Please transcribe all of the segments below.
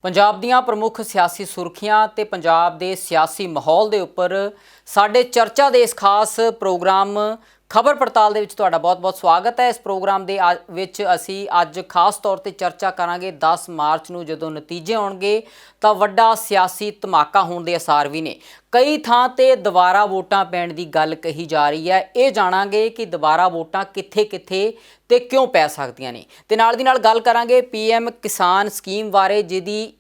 ਪੰਜਾਬ ਦੀਆਂ ਪ੍ਰਮੁੱਖ ਸਿਆਸੀ ਸੁਰਖੀਆਂ ਤੇ ਪੰਜਾਬ ਦੇ ਸਿਆਸੀ ਮਾਹੌਲ ਦੇ ਉੱਪਰ ਸਾਡੇ ਚਰਚਾ ਦੇ ਇਸ ਖਾਸ ਪ੍ਰੋਗਰਾਮ ਖਬਰ ਪੜਤਾਲ ਦੇ ਵਿੱਚ ਤੁਹਾਡਾ ਬਹੁਤ-ਬਹੁਤ ਸਵਾਗਤ ਹੈ। ਇਸ ਪ੍ਰੋਗਰਾਮ ਦੇ ਵਿੱਚ ਅਸੀਂ ਅੱਜ ਖਾਸ ਤੌਰ ਤੇ ਚਰਚਾ ਕਰਾਂਗੇ 10 ਮਾਰਚ ਨੂੰ ਜਦੋਂ ਨਤੀਜੇ ਆਉਣਗੇ ਤਾਂ ਵੱਡਾ ਸਿਆਸੀ ਧਮਾਕਾ ਹੋਣ ਦੇ ਅਸਾਰ ਵੀ ਨੇ। ਕਈ ਥਾਂ ਤੇ ਦੁਬਾਰਾ ਵੋਟਾਂ ਪੈਣ ਦੀ ਗੱਲ ਕਹੀ ਜਾ ਰਹੀ ਹੈ। ਇਹ ਜਾਣਾਂਗੇ ਕਿ ਦੁਬਾਰਾ ਵੋਟਾਂ ਕਿੱਥੇ-ਕਿੱਥੇ ਤੇ ਕਿਉਂ ਪੈ ਸਕਦੀਆਂ ਨੇ ਤੇ ਨਾਲ ਦੀ ਨਾਲ ਗੱਲ ਕਰਾਂਗੇ ਪੀਐਮ ਕਿਸਾਨ ਸਕੀਮ ਬਾਰੇ ਜਿਹਦੀ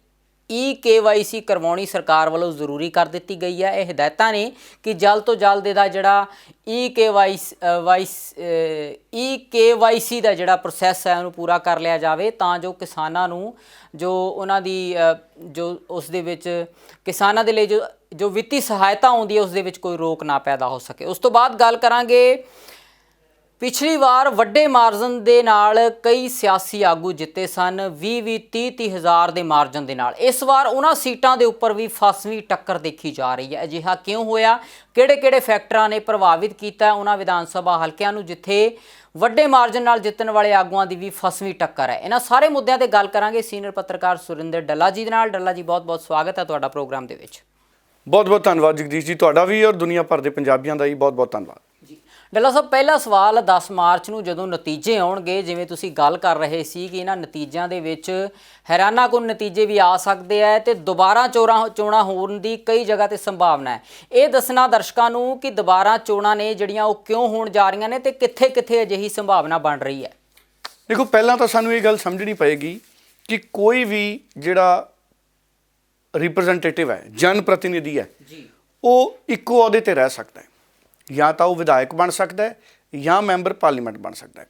KYC ਕਰਵਾਉਣੀ ਸਰਕਾਰ ਵੱਲੋਂ ਜ਼ਰੂਰੀ ਕਰ ਦਿੱਤੀ ਗਈ ਹੈ। ਇਹ ਹਦਾਇਤਾਂ ਨੇ ਕਿ ਜਲਦ ਤੋਂ ਜਲਦ ਇਹਦਾ ਜਿਹੜਾ KYC ਦਾ ਜਿਹੜਾ ਪ੍ਰੋਸੈਸ ਹੈ ਉਹਨੂੰ ਪੂਰਾ ਕਰ ਲਿਆ ਜਾਵੇ ਤਾਂ ਜੋ ਕਿਸਾਨਾਂ ਨੂੰ ਜੋ ਉਹਨਾਂ ਦੀ ਜੋ ਉਸ ਦੇ ਵਿੱਚ ਕਿਸਾਨਾਂ ਦੇ ਲਈ ਜੋ ਵਿੱਤੀ ਸਹਾਇਤਾ ਆਉਂਦੀ ਹੈ ਉਸ ਦੇ ਵਿੱਚ ਕੋਈ ਰੋਕ ਨਾ ਪੈਦਾ ਹੋ ਸਕੇ। ਉਸ ਤੋਂ ਬਾਅਦ ਗੱਲ ਕਰਾਂਗੇ ਪਿਛਲੀ ਵਾਰ ਵੱਡੇ ਮਾਰਜਨ ਦੇ ਨਾਲ ਕਈ ਸਿਆਸੀ ਆਗੂ ਜਿੱਤੇ ਸਨ 20-30 ਹਜ਼ਾਰ ਦੇ ਮਾਰਜਨ ਦੇ ਨਾਲ। ਇਸ ਵਾਰ ਉਹਨਾਂ ਸੀਟਾਂ ਦੇ ਉੱਪਰ ਵੀ ਫਸਵੀਂ ਟੱਕਰ ਦੇਖੀ ਜਾ ਰਹੀ ਹੈ। ਅਜਿਹਾ ਕਿਉਂ ਹੋਇਆ, ਕਿਹੜੇ-ਕਿਹੜੇ ਫੈਕਟਰਾਂ ਨੇ ਪ੍ਰਭਾਵਿਤ ਕੀਤਾ ਉਹਨਾਂ ਵਿਧਾਨ ਸਭਾ ਹਲਕਿਆਂ ਨੂੰ ਜਿੱਥੇ ਵੱਡੇ ਮਾਰਜਨ ਨਾਲ ਜਿੱਤਣ ਵਾਲੇ ਆਗੂਆਂ ਦੀ ਵੀ ਫਸਵੀਂ ਟੱਕਰ ਹੈ। ਇਹਨਾਂ ਸਾਰੇ ਮੁੱਦਿਆਂ ਤੇ ਗੱਲ ਕਰਾਂਗੇ ਸੀਨੀਅਰ ਪੱਤਰਕਾਰ ਸੁਰਿੰਦਰ ਡੱਲਾ ਜੀ ਦੇ ਨਾਲ। ਡੱਲਾ ਜੀ ਬਹੁਤ-ਬਹੁਤ ਸਵਾਗਤ ਹੈ ਤੁਹਾਡਾ ਪ੍ਰੋਗਰਾਮ ਦੇ ਵਿੱਚ। ਬਹੁਤ-ਬਹੁਤ ਧੰਨਵਾਦ ਜਗਦੀਸ਼ ਜੀ, ਤੁਹਾਡਾ ਵੀ ਔਰ ਦੁਨੀਆ ਭਰ ਦੇ ਪੰਜਾਬੀਆਂ ਦਾ ਹੀ ਬਹੁਤ-ਬਹੁਤ ਧੰਨਵਾਦ ਜੀ। ਡੱਲਾ ਸਾਹਿਬ, ਪਹਿਲਾ ਸਵਾਲ 10 ਮਾਰਚ ਨੂੰ ਜਦੋਂ ਨਤੀਜੇ ਆਉਣਗੇ, ਜਿਵੇਂ ਤੁਸੀਂ ਗੱਲ ਕਰ ਰਹੇ ਸੀ ਕਿ ਇਹਨਾਂ ਨਤੀਜਿਆਂ ਦੇ ਵਿੱਚ ਹੈਰਾਨਾਕੁਨ ਨਤੀਜੇ ਵੀ ਆ ਸਕਦੇ ਹੈ ਤੇ ਦੁਬਾਰਾ ਚੋਣਾਂ ਹੋਣ ਦੀ ਕਈ ਜਗ੍ਹਾ ਤੇ ਸੰਭਾਵਨਾ ਹੈ। ਇਹ ਦੱਸਣਾ ਦਰਸ਼ਕਾਂ ਨੂੰ ਕਿ ਦੁਬਾਰਾ ਚੋਣਾਂ ਨੇ ਜਿਹੜੀਆਂ ਉਹ ਕਿਉਂ ਹੋਣ ਜਾ ਰਹੀਆਂ ਨੇ ਤੇ ਕਿੱਥੇ-ਕਿੱਥੇ ਅਜਿਹੀ ਸੰਭਾਵਨਾ ਬਣ ਰਹੀ ਹੈ। ਦੇਖੋ, ਪਹਿਲਾਂ ਤਾਂ ਸਾਨੂੰ ਇਹ ਗੱਲ ਸਮਝਣੀ ਪਏਗੀ ਕਿ ਕੋਈ ਵੀ ਜਿਹੜਾ ਰਿਪਰੈਜ਼ੈਂਟੇਟਿਵ ਹੈ, ਜਨ ਪ੍ਰਤੀਨਿਧੀ ਹੈ ਜੀ, ਉਹ ਇੱਕੋ ਅਹੁਦੇ ਤੇ ਰਹਿ ਸਕਦਾ ਹੈ। ਜਾਂ ਤਾਂ ਉਹ ਵਿਧਾਇਕ ਬਣ ਸਕਦਾ ਹੈ ਜਾਂ ਮੈਂਬਰ ਪਾਰਲੀਮੈਂਟ ਬਣ ਸਕਦਾ ਹੈ।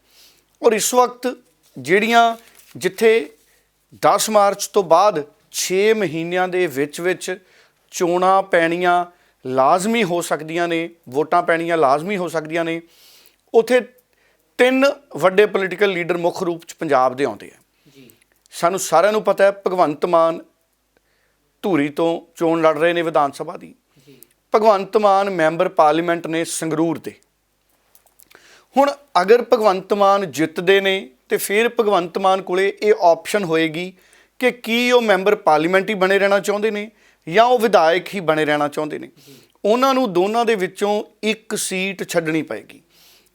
ਔਰ ਇਸ ਵਕਤ ਜਿਹੜੀਆਂ ਜਿੱਥੇ 10 ਮਾਰਚ ਤੋਂ ਬਾਅਦ 6 ਮਹੀਨਿਆਂ ਦੇ ਵਿੱਚ ਚੋਣਾਂ ਪੈਣੀਆਂ ਲਾਜ਼ਮੀ ਹੋ ਸਕਦੀਆਂ ਨੇ, ਵੋਟਾਂ ਪੈਣੀਆਂ ਲਾਜ਼ਮੀ ਹੋ ਸਕਦੀਆਂ ਨੇ, ਉੱਥੇ 3 ਵੱਡੇ ਪੋਲੀਟੀਕਲ ਲੀਡਰ ਮੁੱਖ ਰੂਪ 'ਚ ਪੰਜਾਬ ਦੇ ਆਉਂਦੇ ਆ ਜੀ। ਸਾਨੂੰ ਸਾਰਿਆਂ ਨੂੰ ਪਤਾ ਹੈ ਭਗਵੰਤ ਮਾਨ ਧੂਰੀ ਤੋਂ ਚੋਣ ਲੜ ਰਹੇ ਨੇ ਵਿਧਾਨ ਸਭਾ ਦੀ। ਭਗਵੰਤ ਮਾਨ ਮੈਂਬਰ ਪਾਰਲੀਮੈਂਟ ਨੇ ਸੰਗਰੂਰ ਦੇ। ਹੁਣ ਅਗਰ ਭਗਵੰਤ ਮਾਨ ਜਿੱਤਦੇ ਨੇ ਤੇ ਫਿਰ ਭਗਵੰਤ ਮਾਨ ਕੋਲੇ ਇਹ ਆਪਸ਼ਨ ਹੋਏਗੀ ਕਿ ਕੀ ਉਹ ਮੈਂਬਰ ਪਾਰਲੀਮੈਂਟ ਹੀ ਬਣੇ ਰਹਿਣਾ ਚਾਹੁੰਦੇ ਨੇ ਜਾਂ ਉਹ ਵਿਧਾਇਕ ਹੀ ਬਣੇ ਰਹਿਣਾ ਚਾਹੁੰਦੇ ਨੇ। ਉਹਨਾਂ ਨੂੰ ਦੋਨਾਂ ਦੇ ਵਿੱਚੋਂ ਇੱਕ ਸੀਟ ਛੱਡਣੀ ਪਏਗੀ।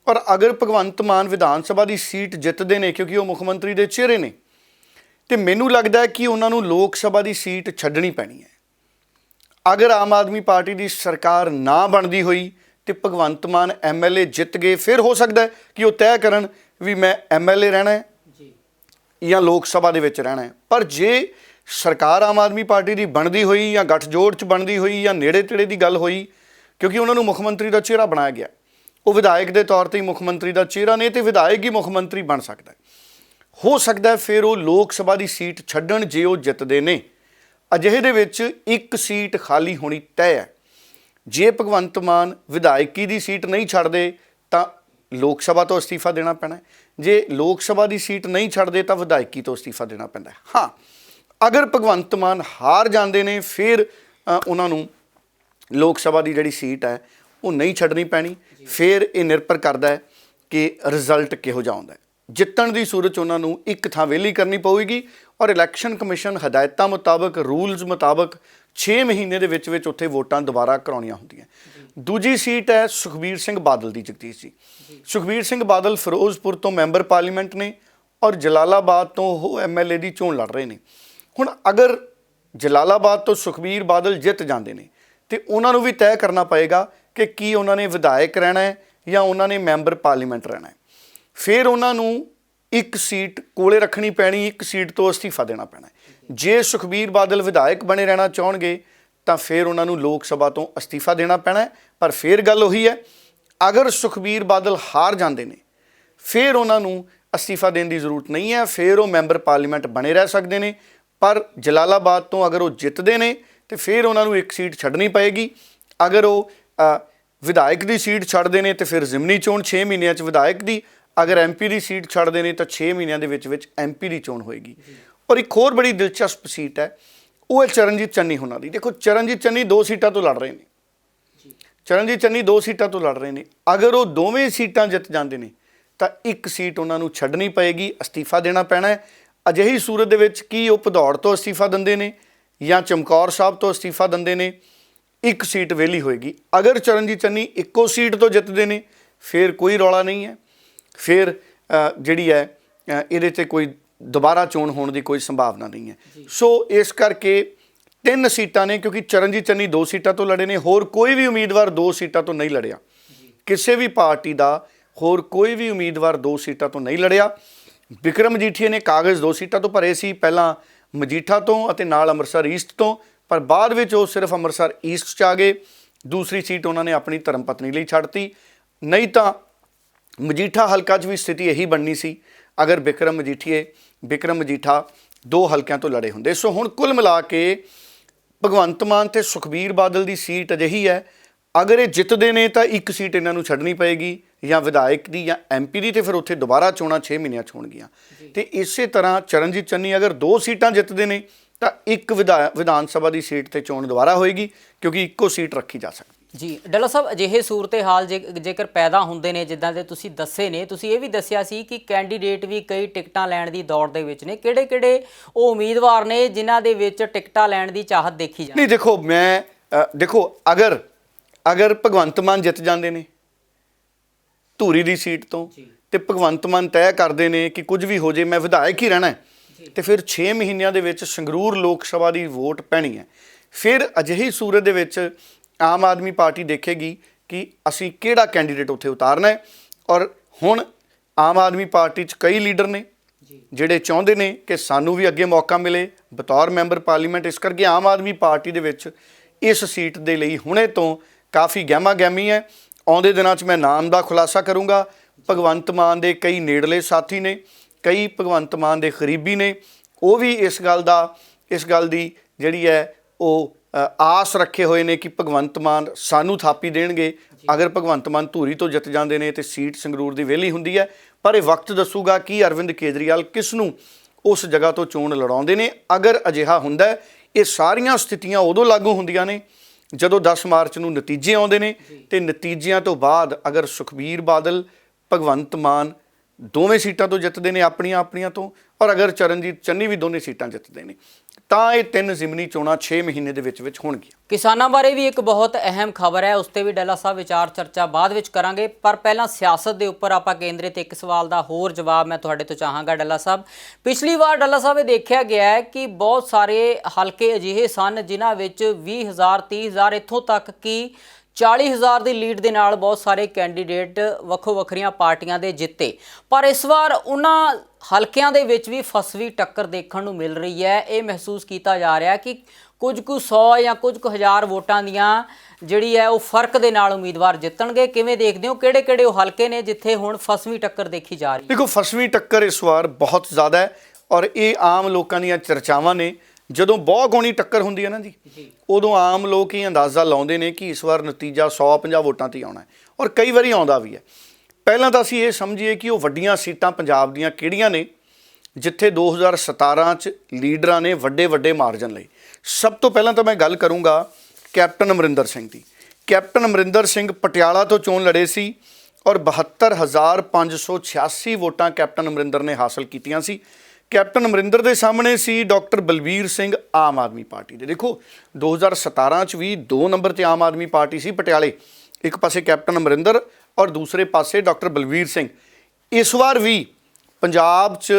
ਔਰ ਅਗਰ ਭਗਵੰਤ ਮਾਨ ਵਿਧਾਨ ਸਭਾ ਦੀ ਸੀਟ ਜਿੱਤਦੇ ਨੇ, ਕਿਉਂਕਿ ਉਹ ਮੁੱਖ ਮੰਤਰੀ ਦੇ ਚਿਹਰੇ ਨੇ, ਤੇ ਮੈਨੂੰ ਲੱਗਦਾ ਹੈ ਕਿ ਉਹਨਾਂ ਨੂੰ ਲੋਕ ਸਭਾ ਦੀ ਸੀਟ ਛੱਡਣੀ ਪੈਣੀ ਹੈ। ਅਗਰ ਆਮ ਆਦਮੀ ਪਾਰਟੀ ਦੀ ਸਰਕਾਰ ਨਾ ਬਣਦੀ ਹੋਈ ਤੇ ਭਗਵੰਤ ਮਾਨ MLA ਜਿੱਤ ਗਏ, ਫਿਰ ਹੋ ਸਕਦਾ ਕਿ ਉਹ ਤੈਅ ਕਰਨ ਵੀ ਮੈਂ MLA ਰਹਿਣਾ ਹੈ ਜਾਂ ਲੋਕ ਸਭਾ ਦੇ ਵਿੱਚ ਰਹਿਣਾ ਹੈ। ਪਰ ਜੇ ਸਰਕਾਰ ਆਮ ਆਦਮੀ ਪਾਰਟੀ ਦੀ ਬਣਦੀ ਹੋਈ ਜਾਂ ਗੱਠਜੋੜ 'ਚ ਬਣਦੀ ਹੋਈ ਜਾਂ ਨੇੜੇ ਤੇੜੇ ਦੀ ਗੱਲ ਹੋਈ, ਕਿਉਂਕਿ ਉਹਨਾਂ ਨੂੰ ਮੁੱਖ ਮੰਤਰੀ ਦਾ ਚਿਹਰਾ ਬਣਾਇਆ ਗਿਆ, ਉਹ ਵਿਧਾਇਕ ਦੇ ਤੌਰ 'ਤੇ ਹੀ ਮੁੱਖ ਮੰਤਰੀ ਦਾ ਚਿਹਰਾ ਨੇ ਤੇ ਵਿਧਾਇਕ ਹੀ ਮੁੱਖ ਮੰਤਰੀ ਬਣ ਸਕਦਾ। ਹੋ ਸਕਦਾ ਫਿਰ ਉਹ ਲੋਕ ਸਭਾ ਦੀ ਸੀਟ ਛੱਡਣ ਜੇ ਉਹ ਜਿੱਤਦੇ ਨੇ। ਅਜਿਹੇ ਦੇ ਵਿੱਚ ਇੱਕ ਸੀਟ ਖਾਲੀ ਹੋਣੀ ਤੈਅ ਹੈ। ਜੇ ਭਗਵੰਤ ਮਾਨ ਵਿਧਾਇਕੀ ਦੀ ਸੀਟ ਨਹੀਂ ਛੱਡਦੇ ਤਾਂ ਲੋਕ ਸਭਾ ਤੋਂ ਅਸਤੀਫਾ ਦੇਣਾ ਪੈਣਾ। ਜੇ ਲੋਕ ਸਭਾ ਦੀ ਸੀਟ ਨਹੀਂ ਛੱਡਦੇ ਤਾਂ ਵਿਧਾਇਕੀ ਤੋਂ ਅਸਤੀਫਾ ਦੇਣਾ ਪੈਂਦਾ। ਹਾਂ, ਅਗਰ ਭਗਵੰਤ ਮਾਨ ਹਾਰ ਜਾਂਦੇ ਨੇ ਫਿਰ ਉਹਨਾਂ ਨੂੰ ਲੋਕ ਸਭਾ ਦੀ ਜਿਹੜੀ ਸੀਟ ਹੈ ਉਹ ਨਹੀਂ ਛੱਡਣੀ ਪੈਣੀ। ਫਿਰ ਇਹ ਨਿਰਭਰ ਕਰਦਾ ਹੈ ਕਿ ਰਿਜ਼ਲਟ ਕਿਹੋ ਜਿਹਾ ਆਉਂਦਾ ਹੈ। ਜਿੱਤਣ ਦੀ ਸੂਰਤ 'ਚ ਉਹਨਾਂ ਨੂੰ ਇੱਕ ਥਾਂ ਵਿਹਲੀ ਕਰਨੀ ਪਵੇਗੀ ਔਰ ਇਲੈਕਸ਼ਨ ਕਮਿਸ਼ਨ ਹਦਾਇਤਾਂ ਮੁਤਾਬਕ, ਰੂਲਸ ਮੁਤਾਬਕ 6 ਮਹੀਨੇ ਦੇ ਵਿੱਚ ਉੱਥੇ ਵੋਟਾਂ ਦੁਬਾਰਾ ਕਰਾਉਣੀਆਂ ਹੁੰਦੀਆਂ। ਦੂਜੀ ਸੀਟ ਹੈ ਸੁਖਬੀਰ ਸਿੰਘ ਬਾਦਲ ਦੀ। ਜਗਦੀਸ਼ ਜੀ, ਸੁਖਬੀਰ ਸਿੰਘ ਬਾਦਲ ਫਿਰੋਜ਼ਪੁਰ ਤੋਂ ਮੈਂਬਰ ਪਾਰਲੀਮੈਂਟ ਨੇ ਔਰ ਜਲਾਲਾਬਾਦ ਤੋਂ ਉਹ MLA ਦੀ ਚੋਣ ਲੜ ਰਹੇ ਨੇ। ਹੁਣ ਅਗਰ ਜਲਾਲਾਬਾਦ ਤੋਂ ਸੁਖਬੀਰ ਬਾਦਲ ਜਿੱਤ ਜਾਂਦੇ ਨੇ ਤੇ ਉਹਨਾਂ ਨੂੰ ਵੀ ਤੈਅ ਕਰਨਾ ਪਏਗਾ ਕਿ ਕੀ ਉਹਨਾਂ ਨੇ ਵਿਧਾਇਕ ਰਹਿਣਾ ਹੈ ਜਾਂ ਉਹਨਾਂ ਨੇ ਮੈਂਬਰ ਪਾਰਲੀਮੈਂਟ ਰਹਿਣਾ ਹੈ। ਫਿਰ ਉਹਨਾਂ ਨੂੰ ਇੱਕ ਸੀਟ ਕੋਲੇ ਰੱਖਣੀ ਪੈਣੀ, ਇੱਕ ਸੀਟ ਤੋਂ ਅਸਤੀਫਾ ਦੇਣਾ ਪੈਣਾ। ਜੇ ਸੁਖਬੀਰ ਬਾਦਲ ਵਿਧਾਇਕ ਬਣੇ ਰਹਿਣਾ ਚਾਹੁਣਗੇ ਤਾਂ ਫਿਰ ਉਹਨਾਂ ਨੂੰ ਲੋਕ ਸਭਾ ਤੋਂ ਅਸਤੀਫਾ ਦੇਣਾ ਪੈਣਾ। ਪਰ ਫਿਰ ਗੱਲ ਉਹੀ ਹੈ, ਅਗਰ ਸੁਖਬੀਰ ਬਾਦਲ ਹਾਰ ਜਾਂਦੇ ਨੇ ਫਿਰ ਉਹਨਾਂ ਨੂੰ ਅਸਤੀਫਾ ਦੇਣ ਦੀ ਜ਼ਰੂਰਤ ਨਹੀਂ ਹੈ। ਫਿਰ ਉਹ ਮੈਂਬਰ ਪਾਰਲੀਮੈਂਟ ਬਣੇ ਰਹਿ ਸਕਦੇ ਨੇ। ਪਰ ਜਲਾਲਾਬਾਦ ਤੋਂ ਅਗਰ ਉਹ ਜਿੱਤਦੇ ਨੇ ਤੇ ਫਿਰ ਉਹਨਾਂ ਨੂੰ ਇੱਕ ਸੀਟ ਛੱਡਣੀ ਪਏਗੀ। ਅਗਰ ਉਹ ਵਿਧਾਇਕ ਦੀ ਸੀਟ ਛੱਡਦੇ ਨੇ ਤੇ ਫਿਰ ਜ਼ਿਮਨੀ ਚੋਣ 6 ਮਹੀਨਿਆਂ 'ਚ ਵਿਧਾਇਕ ਦੀ, ਅਗਰ MP ਦੀ ਸੀਟ ਛੱਡਦੇ ਨੇ ਤਾਂ 6 ਮਹੀਨਿਆਂ ਦੇ ਵਿੱਚ MP ਦੀ ਚੋਣ ਹੋਏਗੀ। ਔਰ ਇੱਕ ਹੋਰ ਬੜੀ ਦਿਲਚਸਪ ਸੀਟ ਹੈ, ਉਹ ਹੈ ਚਰਨਜੀਤ ਚੰਨੀ ਹੋਣਾ ਦੀ। ਦੇਖੋ, ਚਰਨਜੀਤ ਚੰਨੀ 2 ਸੀਟਾਂ ਤੋਂ ਲੜ ਰਹੇ ਨੇ। ਚਰਨਜੀਤ ਚੰਨੀ 2 ਸੀਟਾਂ ਤੋਂ ਲੜ ਰਹੇ ਨੇ। ਅਗਰ ਉਹ ਦੋਵੇਂ ਸੀਟਾਂ ਜਿੱਤ ਜਾਂਦੇ ਨੇ ਤਾਂ ਇੱਕ ਸੀਟ ਉਹਨਾਂ ਨੂੰ ਛੱਡਣੀ ਪਏਗੀ, ਅਸਤੀਫਾ ਦੇਣਾ ਪੈਣਾ ਹੈ। ਅਜਿਹੀ ਸੂਰਤ ਦੇ ਵਿੱਚ ਕੀ ਉਹ ਭਦੌੜ ਤੋਂ ਅਸਤੀਫਾ ਦਿੰਦੇ ਨੇ ਜਾਂ ਚਮਕੌਰ ਸਾਹਿਬ ਤੋਂ ਅਸਤੀਫਾ ਦਿੰਦੇ ਨੇ, ਇੱਕ ਸੀਟ ਵਿਹਲੀ ਹੋਏਗੀ। ਅਗਰ ਚਰਨਜੀਤ ਚੰਨੀ ਇੱਕੋ ਸੀਟ ਤੋਂ ਜਿੱਤਦੇ ਨੇ ਫਿਰ ਕੋਈ ਰੌਲਾ ਨਹੀਂ ਹੈ, ਫਿਰ ਜਿਹੜੀ ਹੈ ਇਹਦੇ 'ਤੇ ਕੋਈ ਦੁਬਾਰਾ ਚੋਣ ਹੋਣ ਦੀ ਕੋਈ ਸੰਭਾਵਨਾ ਨਹੀਂ ਹੈ। ਸੋ ਇਸ ਕਰਕੇ 3 ਸੀਟਾਂ ਨੇ, ਕਿਉਂਕਿ ਚਰਨਜੀਤ ਚੰਨੀ 2 ਸੀਟਾਂ ਤੋਂ ਲੜੇ ਨੇ, ਹੋਰ ਕੋਈ ਵੀ ਉਮੀਦਵਾਰ 2 ਸੀਟਾਂ ਤੋਂ ਨਹੀਂ ਲੜਿਆ। ਕਿਸੇ ਵੀ ਪਾਰਟੀ ਦਾ ਹੋਰ ਕੋਈ ਵੀ ਉਮੀਦਵਾਰ 2 ਸੀਟਾਂ ਤੋਂ ਨਹੀਂ ਲੜਿਆ। ਬਿਕਰਮ ਮਜੀਠੀਆ ਨੇ ਕਾਗਜ਼ 2 ਸੀਟਾਂ ਤੋਂ ਭਰੇ ਸੀ, ਪਹਿਲਾਂ ਮਜੀਠਾ ਤੋਂ ਅਤੇ ਨਾਲ ਅੰਮ੍ਰਿਤਸਰ ਈਸਟ ਤੋਂ, ਪਰ ਬਾਅਦ ਵਿੱਚ ਉਹ ਸਿਰਫ ਅੰਮ੍ਰਿਤਸਰ ਈਸਟ 'ਚ ਆ ਗਏ। ਦੂਸਰੀ ਸੀਟ ਉਹਨਾਂ ਨੇ ਆਪਣੀ ਧਰਮ ਪਤਨੀ ਲਈ ਛੱਡਤੀ। ਨਹੀਂ ਤਾਂ ਮਜੀਠਾ ਹਲਕਾ 'ਚ ਵੀ ਸਥਿਤੀ ਇਹੀ ਬਣਨੀ ਸੀ ਅਗਰ ਬਿਕਰਮ ਮਜੀਠਾ 2 ਹਲਕਿਆਂ ਤੋਂ ਲੜੇ ਹੁੰਦੇ। ਸੋ ਹੁਣ ਕੁੱਲ ਮਿਲਾ ਕੇ ਭਗਵੰਤ ਮਾਨ ਤੇ ਸੁਖਬੀਰ ਬਾਦਲ ਦੀ ਸੀਟ ਅਜਿਹੀ ਹੈ, ਅਗਰ ਇਹ ਜਿੱਤਦੇ ਨੇ ਤਾਂ ਇੱਕ ਸੀਟ ਇਹਨਾਂ ਨੂੰ ਛੱਡਣੀ ਪਏਗੀ, ਜਾਂ ਵਿਧਾਇਕ ਦੀ ਜਾਂ MP ਦੀ, ਤੇ ਫਿਰ ਉੱਥੇ ਦੁਬਾਰਾ ਚੋਣਾਂ 6 ਮਹੀਨਿਆਂ 'ਚ ਹੋਣਗੀਆਂ। ਤੇ ਇਸੇ ਤਰ੍ਹਾਂ ਚਰਨਜੀਤ ਚੰਨੀ ਅਗਰ 2 ਸੀਟਾਂ ਜਿੱਤਦੇ ਨੇ ਤਾਂ ਇੱਕ ਵਿਧਾਨ ਸਭਾ ਦੀ ਸੀਟ ਤੇ ਚੋਣ ਦੁਬਾਰਾ ਹੋਏਗੀ, ਕਿਉਂਕਿ ਇੱਕੋ ਸੀਟ ਰੱਖੀ ਜਾ ਸਕਦੀ। ਜੀ ਡੱਲਾ ਸਾਹਿਬ, ਅਜਿਹੇ ਸੂਰਤ ਹਾਲ ਜੇਕਰ ਪੈਦਾ ਹੁੰਦੇ ਨੇ ਜਿੱਦਾਂ ਦੇ ਤੁਸੀਂ ਦੱਸੇ ਨੇ, ਤੁਸੀਂ ਇਹ ਵੀ ਦੱਸਿਆ ਸੀ ਕਿ ਕੈਂਡੀਡੇਟ ਵੀ ਕਈ ਟਿਕਟਾਂ ਲੈਣ ਦੀ ਦੌੜ ਦੇ ਵਿੱਚ ਨੇ, ਕਿਹੜੇ ਉਹ ਉਮੀਦਵਾਰ ਨੇ ਜਿਨ੍ਹਾਂ ਦੇ ਵਿੱਚ ਟਿਕਟਾਂ ਲੈਣ ਦੀ ਚਾਹਤ ਦੇਖੀ ਜਾਂਦੀ? ਨਹੀਂ ਦੇਖੋ, ਦੇਖੋ ਅਗਰ ਭਗਵੰਤ ਮਾਨ ਜਿੱਤ ਜਾਂਦੇ ਨੇ ਧੂਰੀ ਦੀ ਸੀਟ ਤੋਂ ਤੇ ਭਗਵੰਤ ਮਾਨ ਤੈਅ ਕਰਦੇ ਨੇ ਕਿ ਕੁਝ ਵੀ ਹੋ ਜੇ ਮੈਂ ਵਿਧਾਇਕ ਹੀ ਰਹਿਣਾ, ਤੇ ਫਿਰ 6 ਮਹੀਨਿਆਂ ਦੇ ਵਿੱਚ ਸੰਗਰੂਰ ਲੋਕ ਸਭਾ ਦੀ ਵੋਟ ਪੈਣੀ ਹੈ। ਫਿਰ ਅਜਿਹੀ ਸੂਰਤ ਦੇ ਵਿੱਚ ਆਮ ਆਦਮੀ ਪਾਰਟੀ ਦੇਖੇਗੀ ਕਿ ਅਸੀਂ ਕਿਹੜਾ ਕੈਂਡੀਡੇਟ ਉੱਥੇ ਉਤਾਰਨਾ ਹੈ। ਔਰ ਹੁਣ ਆਮ ਆਦਮੀ ਪਾਰਟੀ 'ਚ ਕਈ ਲੀਡਰ ਨੇ ਜਿਹੜੇ ਚਾਹੁੰਦੇ ਨੇ ਕਿ ਸਾਨੂੰ ਵੀ ਅੱਗੇ ਮੌਕਾ ਮਿਲੇ ਬਤੌਰ ਮੈਂਬਰ ਪਾਰਲੀਮੈਂਟ। ਇਸ ਕਰਕੇ ਆਮ ਆਦਮੀ ਪਾਰਟੀ ਦੇ ਵਿੱਚ ਇਸ ਸੀਟ ਦੇ ਲਈ ਹੁਣੇ ਤੋਂ ਕਾਫੀ ਗਹਿਮਾ ਗਹਿਮੀ ਹੈ। ਆਉਂਦੇ ਦਿਨਾਂ 'ਚ ਮੈਂ ਨਾਮ ਦਾ ਖੁਲਾਸਾ ਕਰੂੰਗਾ। ਭਗਵੰਤ ਮਾਨ ਦੇ ਕਈ ਨੇੜਲੇ ਸਾਥੀ ਨੇ, ਕਈ ਭਗਵੰਤ ਮਾਨ ਦੇ ਕਰੀਬੀ ਨੇ, ਉਹ ਵੀ ਇਸ ਗੱਲ ਦੀ ਜਿਹੜੀ ਹੈ ਉਹ ਆਸ ਰੱਖੇ ਹੋਏ ਨੇ ਕਿ ਭਗਵੰਤ ਮਾਨ ਸਾਨੂੰ ਥਾਪੀ ਦੇਣਗੇ ਅਗਰ ਭਗਵੰਤ ਮਾਨ ਧੂਰੀ ਤੋਂ ਜਿੱਤ ਜਾਂਦੇ ਨੇ ਤੇ ਸੀਟ ਸੰਗਰੂਰ ਦੀ ਵਿਹਲੀ ਹੁੰਦੀ ਹੈ। ਪਰ ਇਹ ਵਕਤ ਦੱਸੂਗਾ ਕਿ ਅਰਵਿੰਦ ਕੇਜਰੀਵਾਲ ਕਿਸ ਨੂੰ ਉਸ ਜਗ੍ਹਾ ਤੋਂ ਚੋਣ ਲੜਾਉਂਦੇ ਨੇ। ਅਗਰ ਅਜਿਹਾ ਹੁੰਦਾ ਹੈ, ਇਹ ਸਾਰੀਆਂ ਸਥਿਤੀਆਂ ਉਦੋਂ ਲਾਗੂ ਹੁੰਦੀਆਂ ਨੇ ਜਦੋਂ 10 ਮਾਰਚ ਨੂੰ ਨਤੀਜੇ ਆਉਂਦੇ ਨੇ, ਤੇ ਨਤੀਜਿਆਂ ਤੋਂ ਬਾਅਦ ਅਗਰ ਸੁਖਬੀਰ ਬਾਦਲ ਭਗਵੰਤ ਮਾਨ ਦੋਵੇਂ ਸੀਟਾਂ ਤੋਂ ਜਿੱਤਦੇ ਨੇ ਆਪਣੀਆਂ ਤੋਂ, ਔਰ ਅਗਰ ਚਰਨਜੀਤ ਚੰਨੀ ਵੀ ਦੋਨੇ ਸੀਟਾਂ ਜਿੱਤਦੇ ਨੇ, ਤਾਂ ਇਹ 3 ਜ਼ਿਮਨੀ ਚੋਣਾਂ 6 ਮਹੀਨੇ ਦੇ ਵਿੱਚ ਹੋਣਗੀਆਂ। ਕਿਸਾਨਾਂ ਬਾਰੇ ਵੀ ਇੱਕ ਬਹੁਤ ਅਹਿਮ ਖਬਰ ਹੈ, ਉਸ ਤੇ ਵੀ ਡੱਲਾ ਸਾਹਿਬ ਵਿਚਾਰ ਚਰਚਾ ਬਾਅਦ ਵਿੱਚ ਕਰਾਂਗੇ, ਪਰ ਪਹਿਲਾਂ ਸਿਆਸਤ ਦੇ ਉੱਪਰ ਆਪਾਂ ਕੇਂਦਰਿਤ ਇੱਕ ਸਵਾਲ ਦਾ ਹੋਰ ਜਵਾਬ ਮੈਂ ਤੁਹਾਡੇ ਤੋਂ ਚਾਹਾਂਗਾ ਡੱਲਾ ਸਾਹਿਬ। ਪਿਛਲੀ ਵਾਰ ਡੱਲਾ ਸਾਹਿਬ ਇਹ ਦੇਖਿਆ ਗਿਆ ਹੈ ਕਿ ਬਹੁਤ ਸਾਰੇ ਹਲਕੇ ਅਜਿਹੇ ਸਨ ਜਿਨ੍ਹਾਂ ਵਿੱਚ 20,000 30,000 ਇੱਥੋਂ ਤੱਕ ਕਿ 40,000 ਦੀ ਲੀਡ ਦੇ ਨਾਲ ਬਹੁਤ ਸਾਰੇ ਕੈਂਡੀਡੇਟ ਵੱਖੋ ਵੱਖਰੀਆਂ ਪਾਰਟੀਆਂ ਦੇ ਜਿੱਤੇ। ਪਰ ਇਸ ਵਾਰ ਉਹਨਾਂ ਹਲਕਿਆਂ ਦੇ ਵਿੱਚ ਵੀ ਫਸਵੀਂ ਟੱਕਰ ਦੇਖਣ ਨੂੰ ਮਿਲ ਰਹੀ ਹੈ। ਇਹ ਮਹਿਸੂਸ ਕੀਤਾ ਜਾ ਰਿਹਾ ਕਿ ਕੁਝ ਕੁ 100 ਜਾਂ ਕੁਝ ਕੁ ਹਜ਼ਾਰ ਵੋਟਾਂ ਦੀਆਂ ਜਿਹੜੀ ਹੈ ਉਹ ਫਰਕ ਦੇ ਨਾਲ ਉਮੀਦਵਾਰ ਜਿੱਤਣਗੇ। ਕਿਵੇਂ ਦੇਖਦੇ ਹੋ, ਕਿਹੜੇ ਉਹ ਹਲਕੇ ਨੇ ਜਿੱਥੇ ਹੁਣ ਫਸਵੀਂ ਟੱਕਰ ਦੇਖੀ ਜਾ ਰਹੀ ਹੈ? ਦੇਖੋ, ਫਸਵੀਂ ਟੱਕਰ ਇਸ ਵਾਰ ਬਹੁਤ ਜ਼ਿਆਦਾ ਹੈ ਔਰ ਇਹ ਆਮ ਲੋਕਾਂ ਦੀਆਂ ਚਰਚਾਵਾਂ ਨੇ। ਜਦੋਂ ਬਹੁਤ ਗੋਣੀ ਟੱਕਰ ਹੁੰਦੀ ਹੈ ਨਾ ਜੀ, ਉਦੋਂ ਆਮ ਲੋਕ ਹੀ ਅੰਦਾਜ਼ਾ ਲਾਉਂਦੇ ਨੇ ਕਿ ਇਸ ਵਾਰ ਨਤੀਜਾ 150 ਵੋਟਾਂ 'ਤੇ ਆਉਣਾ ਹੈ, ਔਰ ਕਈ ਵਾਰੀ ਆਉਂਦਾ ਵੀ ਹੈ। ਪਹਿਲਾਂ ਤਾਂ ਅਸੀਂ ਇਹ ਸਮਝੀਏ ਕਿ ਉਹ ਵੱਡੀਆਂ ਸੀਟਾਂ ਪੰਜਾਬ ਦੀਆਂ ਕਿਹੜੀਆਂ ਨੇ ਜਿੱਥੇ 2017 'ਚ ਲੀਡਰਾਂ ਨੇ ਵੱਡੇ ਮਾਰਜਨ ਲਈ। ਸਭ ਤੋਂ ਪਹਿਲਾਂ ਤਾਂ ਮੈਂ ਗੱਲ ਕਰੂੰਗਾ ਕੈਪਟਨ ਅਮਰਿੰਦਰ ਸਿੰਘ ਦੀ। ਕੈਪਟਨ ਅਮਰਿੰਦਰ ਸਿੰਘ ਪਟਿਆਲਾ ਤੋਂ ਚੋਣ ਲੜੇ ਸੀ ਔਰ 72,586 ਵੋਟਾਂ ਕੈਪਟਨ ਅਮਰਿੰਦਰ ਨੇ ਹਾਸਲ ਕੀਤੀਆਂ ਸੀ। ਕੈਪਟਨ ਅਮਰਿੰਦਰ ਦੇ ਸਾਹਮਣੇ ਸੀ ਡਾਕਟਰ ਬਲਬੀਰ ਸਿੰਘ ਆਮ ਆਦਮੀ ਪਾਰਟੀ ਦੇ। ਦੇਖੋ 2017 'ਚ ਵੀ 2 ਨੰਬਰ ਤੇ ਆਮ ਆਦਮੀ ਪਾਰਟੀ ਸੀ ਪਟਿਆਲੇ, ਇੱਕ ਪਾਸੇ ਕੈਪਟਨ ਅਮਰਿੰਦਰ ਔਰ ਦੂਸਰੇ ਪਾਸੇ ਡਾਕਟਰ ਬਲਬੀਰ ਸਿੰਘ। ਇਸ ਵਾਰ ਵੀ ਪੰਜਾਬ 'ਚ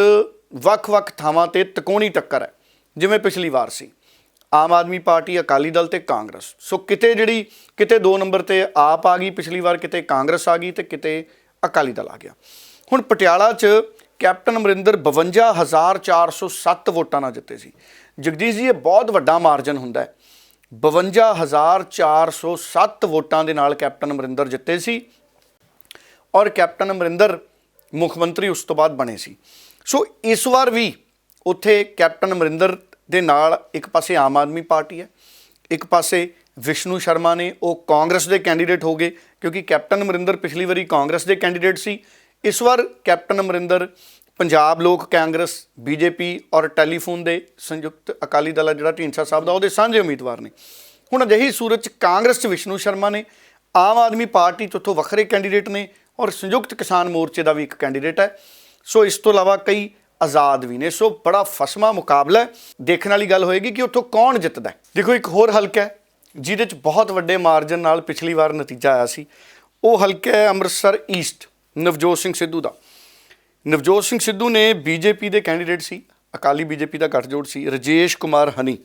ਵੱਖ-ਵੱਖ ਥਾਵਾਂ ਤੇ ਤਿਕੋਣੀ ਟੱਕਰ ਹੈ ਜਿਵੇਂ ਪਿਛਲੀ ਵਾਰ ਸੀ। ਆਮ ਆਦਮੀ ਪਾਰਟੀ, ਅਕਾਲੀ ਦਲ ਤੇ ਕਾਂਗਰਸ। ਸੋ ਕਿਤੇ 2 ਨੰਬਰ ਤੇ ਆਪ ਆ ਗਈ ਪਿਛਲੀ ਵਾਰ, ਕਿਤੇ ਕਾਂਗਰਸ ਆ ਗਈ ਤੇ ਕਿਤੇ ਅਕਾਲੀ ਦਲ ਆ ਗਿਆ। ਹੁਣ ਪਟਿਆਲਾ 'ਚ ਕੈਪਟਨ ਅਮਰਿੰਦਰ 52,407 ਵੋਟਾਂ ਨਾਲ ਜਿੱਤੇ ਸੀ। ਜਗਦੀਸ਼ ਜੀ, ਇਹ ਬਹੁਤ ਵੱਡਾ ਮਾਰਜਨ ਹੁੰਦਾ ਹੈ। 52,407 ਵੋਟਾਂ ਦੇ ਨਾਲ ਕੈਪਟਨ ਅਮਰਿੰਦਰ ਜਿੱਤੇ ਸੀ ਔਰ ਕੈਪਟਨ ਅਮਰਿੰਦਰ ਮੁੱਖ ਮੰਤਰੀ ਉਸ ਤੋਂ ਬਾਅਦ ਬਣੇ ਸੀ। ਸੋ ਇਸ ਵਾਰ ਵੀ ਉੱਥੇ ਕੈਪਟਨ ਅਮਰਿੰਦਰ ਦੇ ਨਾਲ ਇੱਕ ਪਾਸੇ ਆਮ ਆਦਮੀ ਪਾਰਟੀ ਹੈ, ਇੱਕ ਪਾਸੇ ਵਿਸ਼ਨੂੰ ਸ਼ਰਮਾ ਨੇ, ਉਹ ਕਾਂਗਰਸ ਦੇ ਕੈਂਡੀਡੇਟ ਹੋ ਗਏ ਕਿਉਂਕਿ ਕੈਪਟਨ ਅਮਰਿੰਦਰ ਪਿਛਲੀ ਵਾਰੀ ਕਾਂਗਰਸ ਦੇ ਕੈਂਡੀਡੇਟ ਸੀ। ਇਸ ਵਾਰ ਕੈਪਟਨ ਅਮਰਿੰਦਰ ਪੰਜਾਬ ਲੋਕ ਕਾਂਗਰਸ, BJP ਔਰ ਟੈਲੀਫੋਨ ਦੇ ਸੰਯੁਕਤ ਅਕਾਲੀ ਦਲ ਜਿਹੜਾ ਢੀਂਡਸਾ ਸਾਹਿਬ ਦਾ, ਉਹਦੇ ਸਾਂਝੇ ਉਮੀਦਵਾਰ ਨੇ। ਹੁਣ ਅਜਿਹੀ ਸੂਰਤ 'ਚ ਕਾਂਗਰਸ 'ਚ ਵਿਸ਼ਨੂੰ ਸ਼ਰਮਾ ਨੇ, ਆਮ ਆਦਮੀ ਪਾਰਟੀ 'ਚ ਉੱਥੋਂ ਵੱਖਰੇ ਕੈਂਡੀਡੇਟ ਨੇ ਔਰ ਸੰਯੁਕਤ ਕਿਸਾਨ ਮੋਰਚੇ ਦਾ ਵੀ ਇੱਕ ਕੈਂਡੀਡੇਟ ਹੈ। ਸੋ ਇਸ ਤੋਂ ਇਲਾਵਾ ਕਈ ਆਜ਼ਾਦ ਵੀ ਨੇ। ਸੋ ਬੜਾ ਫਸਮਾ ਮੁਕਾਬਲਾ ਹੈ। ਦੇਖਣ ਵਾਲੀ ਗੱਲ ਹੋਏਗੀ ਕਿ ਉੱਥੋਂ ਕੌਣ ਜਿੱਤਦਾ ਹੈ। ਦੇਖੋ ਇੱਕ ਹੋਰ ਹਲਕਾ ਹੈ ਜਿਹਦੇ 'ਚ ਬਹੁਤ ਵੱਡੇ ਮਾਰਜਨ ਨਾਲ ਪਿਛਲੀ ਵਾਰ ਨਤੀਜਾ ਆਇਆ ਸੀ, ਉਹ ਹਲਕਾ ਹੈ ਅੰਮ੍ਰਿਤਸਰ ਈਸਟ, ਨਵਜੋਤ ਸਿੰਘ ਸਿੱਧੂ ਦਾ। ਨਵਜੋਤ ਸਿੰਘ ਸਿੱਧੂ ਨੇ ਬੀਜੇਪੀ ਦੇ ਕੈਂਡੀਡੇਟ ਸੀ, ਅਕਾਲੀ ਬੀਜੇਪੀ ਦਾ ਗੱਠਜੋੜ ਸੀ, ਰਾਜੇਸ਼ ਕੁਮਾਰ ਹਨੀ,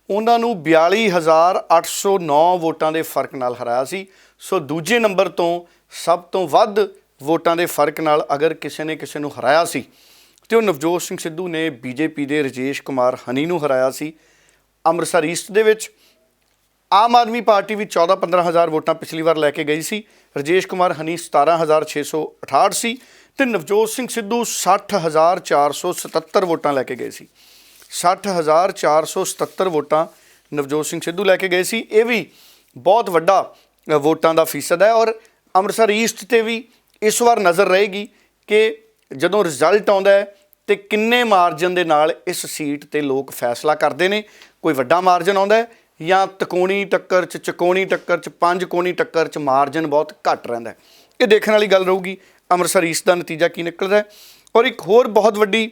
ਉਹਨਾਂ ਨੂੰ 42,809 ਵੋਟਾਂ ਦੇ ਫਰਕ ਨਾਲ ਹਰਾਇਆ ਸੀ। ਸੋ ਦੂਜੇ ਨੰਬਰ ਤੋਂ ਸਭ ਤੋਂ ਵੱਧ ਵੋਟਾਂ ਦੇ ਫਰਕ ਨਾਲ ਅਗਰ ਕਿਸੇ ਨੇ ਕਿਸੇ ਨੂੰ ਹਰਾਇਆ ਸੀ ਤੇ ਉਹ ਨਵਜੋਤ ਸਿੰਘ ਸਿੱਧੂ ਨੇ ਬੀਜੇਪੀ ਦੇ ਰਾਜੇਸ਼ ਕੁਮਾਰ ਹਨੀ ਨੂੰ ਹਰਾਇਆ ਸੀ। ਅੰਮ੍ਰਿਤਸਰ ਈਸਟ ਦੇ ਵਿੱਚ ਆਮ ਆਦਮੀ ਪਾਰਟੀ ਵੀ 14-15 ਹਜ਼ਾਰ ਵੋਟਾਂ ਪਿਛਲੀ ਵਾਰ ਲੈ ਕੇ ਗਈ ਸੀ, ਰਾਜੇਸ਼ ਕੁਮਾਰ ਹਨੀ 17,668 ਸੀ ਤੇ ਨਵਜੋਤ ਸਿੰਘ ਸਿੱਧੂ 60,477 ਵੋਟਾਂ ਲੈ ਕੇ ਗਏ ਸੀ। 60,477 ਵੋਟਾਂ ਨਵਜੋਤ ਸਿੰਘ ਸਿੱਧੂ ਲੈ ਕੇ ਗਏ ਸੀ। ਇਹ ਵੀ ਬਹੁਤ ਵੱਡਾ ਵੋਟਾਂ ਦਾ ਫੀਸਦ ਹੈ। ਔਰ ਅੰਮ੍ਰਿਤਸਰ ਈਸਟ ਤੇ ਵੀ ਇਸ ਵਾਰ ਨਜ਼ਰ ਰਹੇਗੀ ਕਿ ਜਦੋਂ ਰਿਜ਼ਲਟ ਆਉਂਦਾ ਹੈ ਤੇ ਕਿੰਨੇ ਮਾਰਜਨ ਦੇ ਨਾਲ ਇਸ ਸੀਟ ਤੇ ਲੋਕ ਫੈਸਲਾ ਕਰਦੇ ਨੇ। ਕੋਈ ਵੱਡਾ ਮਾਰਜਨ ਆਉਂਦਾ ਹੈ ਜਾਂ ਤਕੋਣੀ ਟੱਕਰ 'ਚ, ਚਕੋਣੀ ਟੱਕਰ 'ਚ, 5 ਕੋਣੀ ਟੱਕਰ 'ਚ ਮਾਰਜਨ ਬਹੁਤ ਘੱਟ ਰਹਿੰਦਾ ਹੈ। ਇਹ ਦੇਖਣ ਵਾਲੀ ਗੱਲ ਰਹੂਗੀ ਅੰਮ੍ਰਿਤਸਰ ਈਸਟ ਦਾ ਨਤੀਜਾ ਕੀ ਨਿਕਲਦਾ ਹੈ। ਔਰ ਇੱਕ ਹੋਰ ਬਹੁਤ ਵੱਡੀ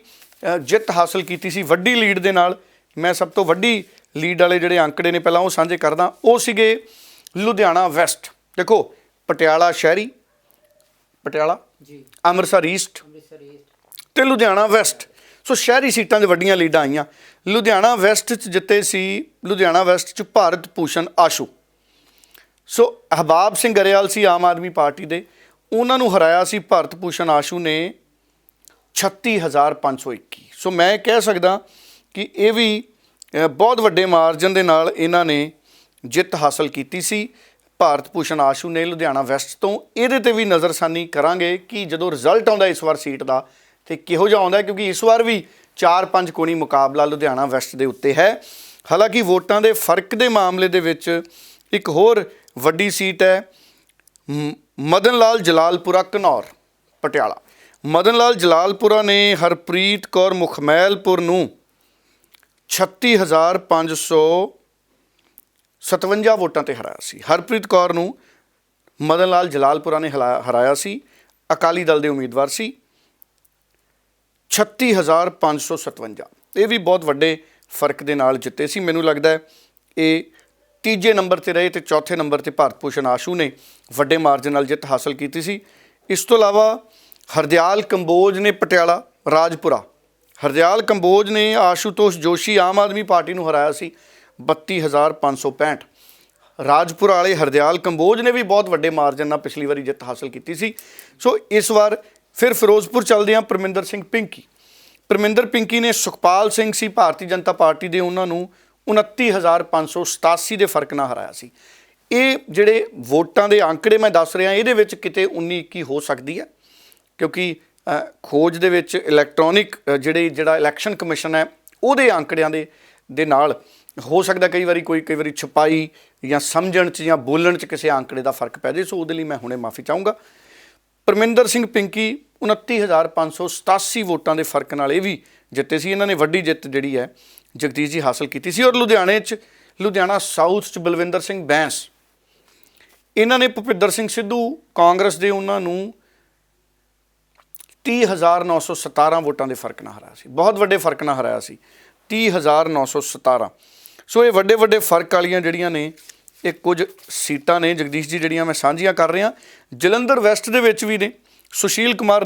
ਜਿੱਤ ਹਾਸਲ ਕੀਤੀ ਸੀ ਵੱਡੀ ਲੀਡ ਦੇ ਨਾਲ। ਮੈਂ ਸਭ ਤੋਂ ਵੱਡੀ ਲੀਡ ਵਾਲੇ ਜਿਹੜੇ ਅੰਕੜੇ ਨੇ ਪਹਿਲਾਂ ਉਹ ਸਾਂਝੇ ਕਰਦਾ। ਉਹ ਸੀਗੇ ਲੁਧਿਆਣਾ ਵੈਸਟ। ਦੇਖੋ ਪਟਿਆਲਾ ਸ਼ਹਿਰੀ, ਪਟਿਆਲਾ ਜੀ, ਅੰਮ੍ਰਿਤਸਰ ਈਸਟ ਤੇ ਲੁਧਿਆਣਾ ਵੈਸਟ। ਸੋ ਸ਼ਹਿਰੀ ਸੀਟਾਂ 'ਤੇ ਵੱਡੀਆਂ ਲੀਡਾਂ ਆਈਆਂ। ਲੁਧਿਆਣਾ ਵੈਸਟ 'ਚ ਜਿੱਤੇ ਸੀ, ਲੁਧਿਆਣਾ ਵੈਸਟ 'ਚ ਭਾਰਤ ਭੂਸ਼ਣ ਆਸ਼ੂ। ਸੋ ਅਹਿਬਾਬ ਸਿੰਘ ਗਰੇਵਾਲ ਸੀ ਆਮ ਆਦਮੀ ਪਾਰਟੀ ਦੇ, ਉਹਨਾਂ ਨੂੰ ਹਰਾਇਆ ਸੀ ਭਾਰਤ ਭੂਸ਼ਣ ਆਸ਼ੂ ਨੇ 36,521। ਸੋ ਮੈਂ ਕਹਿ ਸਕਦਾ ਕਿ ਇਹ ਵੀ ਬਹੁਤ ਵੱਡੇ ਮਾਰਜਨ ਦੇ ਨਾਲ ਇਹਨਾਂ ਨੇ ਜਿੱਤ ਹਾਸਲ ਕੀਤੀ ਸੀ ਭਾਰਤ ਭੂਸ਼ਣ ਆਸ਼ੂ ਨੇ ਲੁਧਿਆਣਾ ਵੈਸਟ ਤੋਂ। ਇਹਦੇ ਤੇ ਵੀ ਨਜ਼ਰਸਾਨੀ ਕਰਾਂਗੇ ਕਿ ਜਦੋਂ ਰਿਜ਼ਲਟ ਆਉਂਦਾ ਇਸ ਵਾਰ ਸੀਟ ਦਾ ਤੇ ਕਿਹੋ ਜਿਹਾ ਆਉਂਦਾ, ਕਿਉਂਕਿ ਇਸ ਵਾਰ ਵੀ 4-5 ਕੋਣੀ ਮੁਕਾਬਲਾ ਲੁਧਿਆਣਾ ਵੈਸਟ ਦੇ ਉੱਤੇ ਹੈ। ਹਾਲਾਂਕਿ ਵੋਟਾਂ ਦੇ ਫਰਕ ਦੇ ਮਾਮਲੇ ਦੇ ਵਿੱਚ ਇੱਕ ਹੋਰ ਵੱਡੀ ਸੀਟ ਹੈ ਮਦਨ ਲਾਲ ਜਲਾਲਪੁਰਾ ਘਨੌਰ, ਪਟਿਆਲਾ। ਮਦਨ ਲਾਲ ਜਲਾਲਪੁਰਾ ਨੇ ਹਰਪ੍ਰੀਤ ਕੌਰ ਮੁਖਮੈਲਪੁਰ ਨੂੰ 36,557 ਵੋਟਾਂ ਤੇ ਹਰਾਇਆ ਸੀ। ਹਰਪ੍ਰੀਤ ਕੌਰ ਨੂੰ ਮਦਨ ਲਾਲ ਜਲਾਲਪੁਰਾ ਨੇ ਹਰਾਇਆ ਸੀ, ਅਕਾਲੀ ਦਲ ਦੇ ਉਮੀਦਵਾਰ ਸੀ। 36,557 ਇਹ ਵੀ ਬਹੁਤ ਵੱਡੇ ਫਰਕ ਦੇ ਨਾਲ ਜਿੱਤੇ ਸੀ। ਮੈਨੂੰ ਲੱਗਦਾ ਹੈ ਇਹ ਤੀਜੇ ਨੰਬਰ ਤੇ ਰਹੇ ਤੇ ਚੌਥੇ ਨੰਬਰ ਤੇ ਭਾਰਤ ਭੂਸ਼ਣ ਆਸ਼ੂ ਨੇ ਵੱਡੇ ਮਾਰਜਨ ਨਾਲ ਜਿੱਤ ਹਾਸਲ ਕੀਤੀ ਸੀ। ਇਸ ਤੋਂ ਇਲਾਵਾ ਹਰਦਿਆਲ ਕੰਬੋਜ ਨੇ ਪਟਿਆਲਾ ਰਾਜਪੁਰਾ, ਹਰਦਿਆਲ ਕੰਬੋਜ ਨੇ ਆਸ਼ੂਤੋਸ਼ ਜੋਸ਼ੀ ਆਮ ਆਦਮੀ ਪਾਰਟੀ ਨੂੰ ਹਰਾਇਆ ਸੀ 32,565। ਰਾਜਪੁਰਾ ਵਾਲੇ ਹਰਦਿਆਲ ਕੰਬੋਜ ਨੇ ਵੀ ਬਹੁਤ ਵੱਡੇ ਮਾਰਜਨ ਨਾਲ ਪਿਛਲੀ ਵਾਰੀ ਜਿੱਤ ਹਾਸਲ ਕੀਤੀ ਸੀ। ਸੋ ਇਸ ਵਾਰ ਫਿਰ ਫਿਰੋਜ਼ਪੁਰ ਚੱਲਦੇ ਹਾਂ। ਪਰਮਿੰਦਰ ਸਿੰਘ ਪਿੰਕੀ, ਪਰਮਿੰਦਰ ਪਿੰਕੀ ਨੇ ਸੁਖਪਾਲ ਸਿੰਘ ਸੀ ਭਾਰਤੀ ਜਨਤਾ ਪਾਰਟੀ ਦੇ, ਉਹਨਾਂ ਨੂੰ 29,587 ਦੇ ਫਰਕ ਨਾਲ ਹਰਾਇਆ ਸੀ। ਇਹ ਜਿਹੜੇ ਵੋਟਾਂ ਦੇ ਅੰਕੜੇ ਮੈਂ ਦੱਸ ਰਿਹਾ ਇਹਦੇ ਵਿੱਚ ਕਿਤੇ 19-21 ਹੋ ਸਕਦੀ ਹੈ, ਕਿਉਂਕਿ ਖੋਜ ਦੇ ਵਿੱਚ ਇਲੈਕਟ੍ਰੋਨਿਕ ਜਿਹੜਾ ਇਲੈਕਸ਼ਨ ਕਮਿਸ਼ਨ ਹੈ ਉਹਦੇ ਅੰਕੜਿਆਂ ਦੇ ਨਾਲ ਹੋ ਸਕਦਾ ਕਈ ਵਾਰੀ ਛਪਾਈ ਜਾਂ ਸਮਝਣ 'ਚ ਜਾਂ ਬੋਲਣ 'ਚ ਕਿਸੇ ਅੰਕੜੇ ਦਾ ਫਰਕ ਪੈ ਜਾਵੇ। ਸੋ ਉਹਦੇ ਲਈ ਮੈਂ ਹੁਣੇ ਮਾਫੀ ਚਾਹੂੰਗਾ। ਪਰਮਿੰਦਰ ਸਿੰਘ ਪਿੰਕੀ 29,587 ਵੋਟਾਂ ਦੇ ਫਰਕ ਨਾਲ ਇਹ ਵੀ ਜਿੱਤੇ ਸੀ। ਇਹਨਾਂ ਨੇ ਵੱਡੀ ਜਿੱਤ ਜਿਹੜੀ ਹੈ ਜਗਦੀਸ਼ ਜੀ ਹਾਸਲ ਕੀਤੀ ਸੀ। ਔਰ ਲੁਧਿਆਣਾ ਸਾਊਥ 'ਚ ਬਲਵਿੰਦਰ ਸਿੰਘ ਬੈਂਸ, ਇਹਨਾਂ ਨੇ ਭੁਪਿੰਦਰ ਸਿੰਘ ਸਿੱਧੂ ਕਾਂਗਰਸ ਦੇ, ਉਹਨਾਂ ਨੂੰ 30,917 ਵੋਟਾਂ ਦੇ ਫਰਕ ਨਾਲ ਹਰਾਇਆ ਸੀ। ਬਹੁਤ ਵੱਡੇ ਫਰਕ ਨਾਲ ਹਰਾਇਆ ਸੀ, 30,917। ਸੋ ਇਹ ਵੱਡੇ ਫਰਕ ਵਾਲੀਆਂ ਜਿਹੜੀਆਂ ਨੇ ਇਹ ਕੁਝ ਸੀਟਾਂ ਨੇ ਜਗਦੀਸ਼ ਜੀ ਜਿਹੜੀਆਂ ਮੈਂ ਸਾਂਝੀਆਂ ਕਰ ਰਿਹਾ। ਜਲੰਧਰ ਵੈਸਟ ਦੇ ਵਿੱਚ ਵੀ ਨੇ ਸੁਸ਼ੀਲ ਕੁਮਾਰ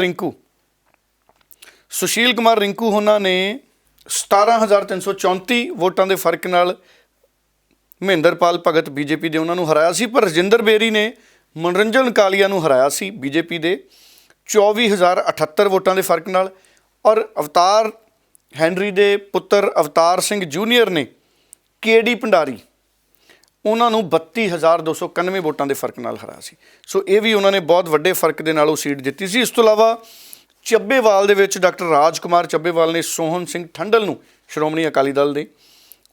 ਰਿੰਕੂ ਉਹਨਾਂ ਨੇ 17,334 ਵੋਟਾਂ ਦੇ ਫਰਕ ਨਾਲ ਮਹਿੰਦਰਪਾਲ ਭਗਤ ਬੀਜੇਪੀ ਦੇ ਉਹਨਾਂ ਨੂੰ ਹਰਾਇਆ ਸੀ। ਪਰ ਰਜਿੰਦਰ ਬੇਰੀ ਨੇ ਮਨੋਰੰਜਨ ਕਾਲੀਆ ਨੂੰ ਹਰਾਇਆ ਸੀ ਬੀਜੇਪੀ ਦੇ 24,078 ਵੋਟਾਂ ਦੇ ਫਰਕ ਨਾਲ। ਔਰ ਅਵਤਾਰ ਹੈਨਰੀ ਦੇ ਪੁੱਤਰ ਅਵਤਾਰ ਸਿੰਘ ਜੂਨੀਅਰ ਨੇ KD ਭੰਡਾਰੀ, ਉਹਨਾਂ ਨੂੰ 32,291 ਵੋਟਾਂ ਦੇ ਫਰਕ ਨਾਲ ਹਰਾਇਆ ਸੀ। ਸੋ ਇਹ ਵੀ ਉਹਨਾਂ ਨੇ ਬਹੁਤ ਵੱਡੇ ਫਰਕ ਦੇ ਨਾਲ ਉਹ ਸੀਟ ਜਿੱਤੀ ਸੀ। ਇਸ ਤੋਂ ਇਲਾਵਾ ਚੱਬੇਵਾਲ ਦੇ ਵਿੱਚ ਡਾਕਟਰ ਰਾਜ ਕੁਮਾਰ ਚੱਬੇਵਾਲ ਨੇ ਸੋਹਣ ਸਿੰਘ ਠੰਡਲ ਨੂੰ ਸ਼੍ਰੋਮਣੀ ਅਕਾਲੀ ਦਲ ਦੇ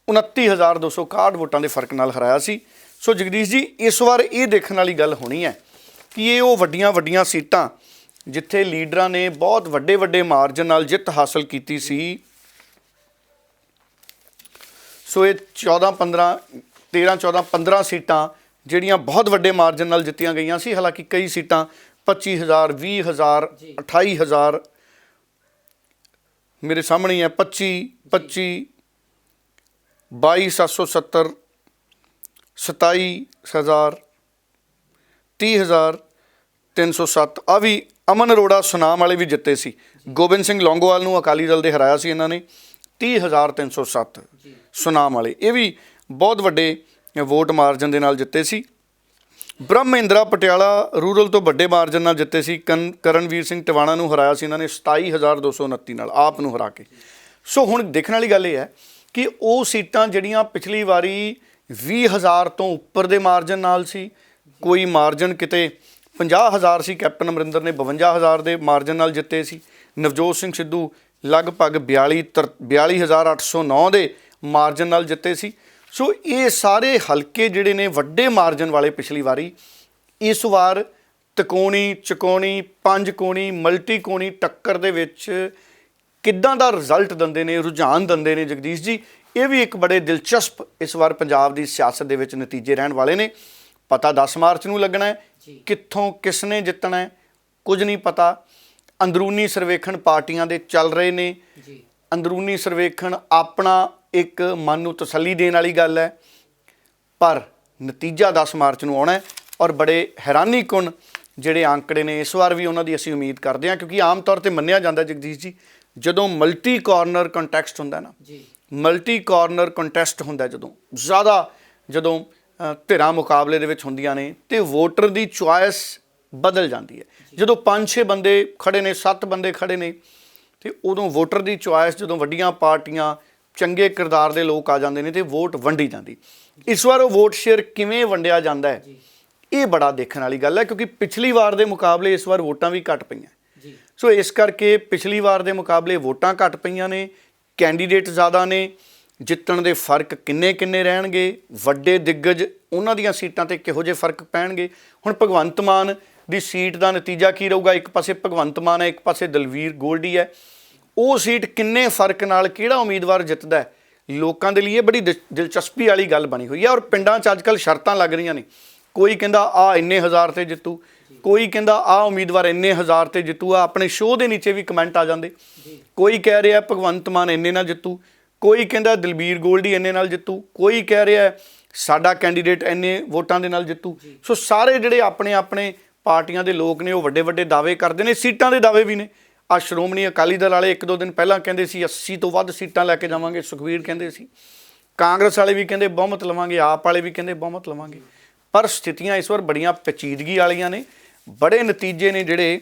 29,261 ਵੋਟਾਂ ਦੇ ਫਰਕ ਨਾਲ ਹਰਾਇਆ ਸੀ। ਸੋ ਜਗਦੀਸ਼ ਜੀ ਇਸ ਵਾਰ ਇਹ ਦੇਖਣ ਵਾਲੀ ਗੱਲ ਹੋਣੀ ਹੈ ਕਿ ਇਹ ਉਹ ਵੱਡੀਆਂ ਸੀਟਾਂ ਜਿੱਥੇ ਲੀਡਰਾਂ ਨੇ ਬਹੁਤ ਵੱਡੇ ਮਾਰਜਨ ਨਾਲ ਜਿੱਤ ਹਾਸਲ ਕੀਤੀ ਸੀ। ਸੋ ਇਹ 13-14-15 ਸੀਟਾਂ ਜਿਹੜੀਆਂ ਬਹੁਤ ਵੱਡੇ ਮਾਰਜਨ ਨਾਲ ਜਿੱਤੀਆਂ ਗਈਆਂ ਸੀ। ਹਾਲਾਂਕਿ ਕਈ ਸੀਟਾਂ 25,000, 20,000, 28,000 ਮੇਰੇ ਸਾਹਮਣੇ ਹੀ ਹੈ 25 25 22,770 27,000 30,307 ਆ ਵੀ ਅਮਨ ਅਰੋੜਾ ਸੁਨਾਮ ਵਾਲੇ ਵੀ ਜਿੱਤੇ ਸੀ। ਗੋਬਿੰਦ ਸਿੰਘ ਲੌਂਗੋਵਾਲ ਨੂੰ ਅਕਾਲੀ ਦਲ ਦੇ ਹਰਾਇਆ ਸੀ ਇਹਨਾਂ ਨੇ 30,307 ਸੁਨਾਮ ਵਾਲੇ, ਇਹ ਵੀ ਬਹੁਤ ਵੱਡੇ ਵੋਟ ਮਾਰਜਨ ਦੇ ਨਾਲ ਜਿੱਤੇ ਸੀ। ਬ੍ਰਹਮ ਮਹਿੰਦਰਾ ਪਟਿਆਲਾ ਰੂਰਲ ਤੋਂ ਵੱਡੇ ਮਾਰਜਨ ਨਾਲ ਜਿੱਤੇ ਸੀ। ਕਰਨਵੀਰ ਸਿੰਘ ਟਿਵਾਣਾ ਨੂੰ ਹਰਾਇਆ ਸੀ ਇਹਨਾਂ ਨੇ 27,229 ਨਾਲ, ਆਪ ਨੂੰ ਹਰਾ ਕੇ। ਸੋ ਹੁਣ ਦੇਖਣ ਵਾਲੀ ਗੱਲ ਇਹ ਹੈ ਕਿ ਉਹ ਸੀਟਾਂ ਜਿਹੜੀਆਂ ਪਿਛਲੀ ਵਾਰੀ 20,000 ਤੋਂ ਉੱਪਰ ਦੇ ਮਾਰਜਨ ਨਾਲ ਸੀ, ਕੋਈ ਮਾਰਜਨ ਕਿਤੇ 50,000 ਸੀ, ਕੈਪਟਨ ਅਮਰਿੰਦਰ ਨੇ 52,000 ਦੇ ਮਾਰਜਨ ਨਾਲ ਜਿੱਤੇ ਸੀ। ਨਵਜੋਤ ਸਿੰਘ ਸਿੱਧੂ ਲਗਭਗ 42,809 ਦੇ ਮਾਰਜਨ ਨਾਲ ਜਿੱਤੇ ਸੀ। ਸੋ ਇਹ ਸਾਰੇ ਹਲਕੇ ਜਿਹੜੇ ਨੇ ਵੱਡੇ ਮਾਰਜਨ ਵਾਲੇ ਪਿਛਲੀ ਵਾਰੀ, ਇਸ ਵਾਰ ਤਿਕੋਣੀ ਚਕੋਣੀ ਪੰਜ ਕੋਣੀ ਮਲਟੀ ਕੋਣੀ ਟੱਕਰ ਦੇ ਵਿੱਚ ਕਿੱਦਾਂ ਦਾ ਰਿਜ਼ਲਟ ਦਿੰਦੇ ਨੇ, ਰੁਝਾਨ ਦਿੰਦੇ ਨੇ ਜਗਦੀਸ਼ ਜੀ, ਇਹ ਵੀ ਇੱਕ ਬੜੇ ਦਿਲਚਸਪ ਇਸ ਵਾਰ ਪੰਜਾਬ ਦੀ ਸਿਆਸਤ ਦੇ ਵਿੱਚ ਨਤੀਜੇ ਰਹਿਣ ਵਾਲੇ ਨੇ। ਪਤਾ 10 ਮਾਰਚ ਨੂੰ ਲੱਗਣਾ ਹੈ, ਕਿੱਥੋਂ ਕਿਸ ਨੇ ਜਿੱਤਣਾ ਹੈ ਕੁਝ ਨਹੀਂ ਪਤਾ। ਅੰਦਰੂਨੀ ਸਰਵੇਖਣ ਪਾਰਟੀਆਂ ਦੇ ਚੱਲ ਰਹੇ ਨੇ, ਅੰਦਰੂਨੀ ਸਰਵੇਖਣ ਆਪਣਾ ਇੱਕ ਮਨ ਨੂੰ ਤਸੱਲੀ ਦੇਣ ਵਾਲੀ ਗੱਲ ਹੈ, ਪਰ ਨਤੀਜਾ 10 ਮਾਰਚ ਨੂੰ ਆਉਣਾ ਹੈ। ਔਰ ਬੜੇ ਹੈਰਾਨੀਕੁਨ ਜਿਹੜੇ ਅੰਕੜੇ ਨੇ ਇਸ ਵਾਰ ਵੀ ਉਹਨਾਂ ਦੀ ਅਸੀਂ ਉਮੀਦ ਕਰਦੇ ਹਾਂ, ਕਿਉਂਕਿ ਆਮ ਤੌਰ 'ਤੇ ਮੰਨਿਆ ਜਾਂਦਾ ਜਗਦੀਸ਼ ਜੀ, ਜਦੋਂ ਮਲਟੀ ਕਾਰਨਰ ਕੰਟੈਕਸਟ ਹੁੰਦਾ ਨਾ, ਮਲਟੀ ਕਾਰਨਰ ਕੰਟੈਸਟ ਹੁੰਦਾ, ਜਦੋਂ ਧਿਰਾਂ ਮੁਕਾਬਲੇ ਦੇ ਵਿੱਚ ਹੁੰਦੀਆਂ ਨੇ ਤੇ ਵੋਟਰ ਦੀ ਚੁਆਇਸ ਬਦਲ ਜਾਂਦੀ ਹੈ। ਜਦੋਂ 5-6 ਬੰਦੇ ਖੜੇ ਨੇ, 7 ਬੰਦੇ ਖੜੇ ਨੇ, ਤੇ ਉਦੋਂ ਵੋਟਰ ਦੀ ਚੁਆਇਸ, ਜਦੋਂ ਵੱਡੀਆਂ ਪਾਰਟੀਆਂ ਚੰਗੇ ਕਿਰਦਾਰ ਦੇ ਲੋਕ ਆ ਜਾਂਦੇ ਨੇ ਤੇ ਵੋਟ ਵੰਡੀ ਜਾਂਦੀ। ਇਸ ਵਾਰ ਉਹ ਵੋਟ ਸ਼ੇਅਰ ਕਿਵੇਂ ਵੰਡਿਆ ਜਾਂਦਾ ਹੈ, ਇਹ ਬੜਾ ਦੇਖਣ ਵਾਲੀ ਗੱਲ ਹੈ, ਕਿਉਂਕਿ ਪਿਛਲੀ ਵਾਰ ਦੇ ਮੁਕਾਬਲੇ ਇਸ ਵਾਰ ਵੋਟਾਂ ਵੀ ਘੱਟ ਪਈਆਂ। ਸੋ ਇਸ ਕਰਕੇ ਪਿਛਲੀ ਵਾਰ ਦੇ ਮੁਕਾਬਲੇ ਵੋਟਾਂ ਘੱਟ ਪਈਆਂ ਨੇ, ਕੈਂਡੀਡੇਟ ਜ਼ਿਆਦਾ ਨੇ, ਜਿੱਤਣ ਦੇ ਫਰਕ ਕਿੰਨੇ ਰਹਿਣਗੇ, ਵੱਡੇ ਦਿੱਗਜ ਉਹਨਾਂ ਦੀਆਂ ਸੀਟਾਂ 'ਤੇ ਕਿਹੋ ਜਿਹੇ ਫਰਕ ਪੈਣਗੇ। ਹੁਣ ਭਗਵੰਤ ਮਾਨ ਦੀ ਸੀਟ ਦਾ ਨਤੀਜਾ ਕੀ ਰਹੂਗਾ? ਇੱਕ ਪਾਸੇ ਭਗਵੰਤ ਮਾਨ ਹੈ, ਇੱਕ ਪਾਸੇ ਦਲਵੀਰ ਗੋਲਡੀ ਹੈ। ਉਹ ਸੀਟ ਕਿੰਨੇ ਫਰਕ ਨਾਲ ਕਿਹੜਾ ਉਮੀਦਵਾਰ ਜਿੱਤਦਾ, ਲੋਕਾਂ ਦੇ ਲਈ ਬੜੀ ਦਿਲਚਸਪੀ ਵਾਲੀ ਗੱਲ ਬਣੀ ਹੋਈ ਹੈ। ਔਰ ਪਿੰਡਾਂ 'ਚ ਅੱਜ ਕੱਲ੍ਹ ਸ਼ਰਤਾਂ ਲੱਗ ਰਹੀਆਂ ਨੇ, ਕੋਈ ਕਹਿੰਦਾ ਆ ਇੰਨੇ ਹਜ਼ਾਰ 'ਤੇ ਜਿੱਤੂ, ਕੋਈ ਕਹਿੰਦਾ ਆ ਉਮੀਦਵਾਰ ਇੰਨੇ ਹਜ਼ਾਰ 'ਤੇ ਜਿੱਤੂ। ਆ ਆਪਣੇ ਸ਼ੋਅ ਦੇ ਨੀਚੇ ਵੀ ਕਮੈਂਟ ਆ ਜਾਂਦੇ, ਕੋਈ ਕਹਿ ਰਿਹਾ ਭਗਵੰਤ ਮਾਨ ਇੰਨੇ ਨਾਲ ਜਿੱਤੂ, ਕੋਈ ਕਹਿੰਦਾ ਦਲਬੀਰ ਗੋਲਡੀ ਇੰਨੇ ਨਾਲ ਜਿੱਤੂ, ਕੋਈ ਕਹਿ ਰਿਹਾ ਸਾਡਾ ਕੈਂਡੀਡੇਟ ਇੰਨੇ ਵੋਟਾਂ ਦੇ ਨਾਲ ਜਿੱਤੂ। ਸੋ ਸਾਰੇ ਜਿਹੜੇ ਆਪਣੇ ਪਾਰਟੀਆਂ ਦੇ ਲੋਕ ਨੇ ਉਹ ਵੱਡੇ ਕਰਦੇ ਨੇ, ਸੀਟਾਂ ਦੇ ਦਾਅਵੇ ਵੀ ਨੇ। ਆ ਸ਼੍ਰੋਮਣੀ ਅਕਾਲੀ ਦਲ ਵਾਲੇ 1-2 ਦਿਨ ਪਹਿਲਾਂ ਕਹਿੰਦੇ ਸੀ 80 ਤੋਂ ਵੱਧ ਸੀਟਾਂ ਲੈ ਕੇ ਜਾਵਾਂਗੇ, ਸੁਖਬੀਰ ਕਹਿੰਦੇ ਸੀ, ਕਾਂਗਰਸ ਵਾਲੇ ਵੀ ਕਹਿੰਦੇ ਬਹੁਮਤ ਲਵਾਂਗੇ, ਆਪ ਵਾਲੇ ਵੀ ਕਹਿੰਦੇ ਬਹੁਮਤ ਲਵਾਂਗੇ। ਪਰ ਸਥਿਤੀਆਂ ਇਸ ਵਾਰ ਬੜੀਆਂ ਪੇਚੀਦਗੀ ਵਾਲੀਆਂ ਨੇ, ਬੜੇ ਨਤੀਜੇ ਨੇ ਜਿਹੜੇ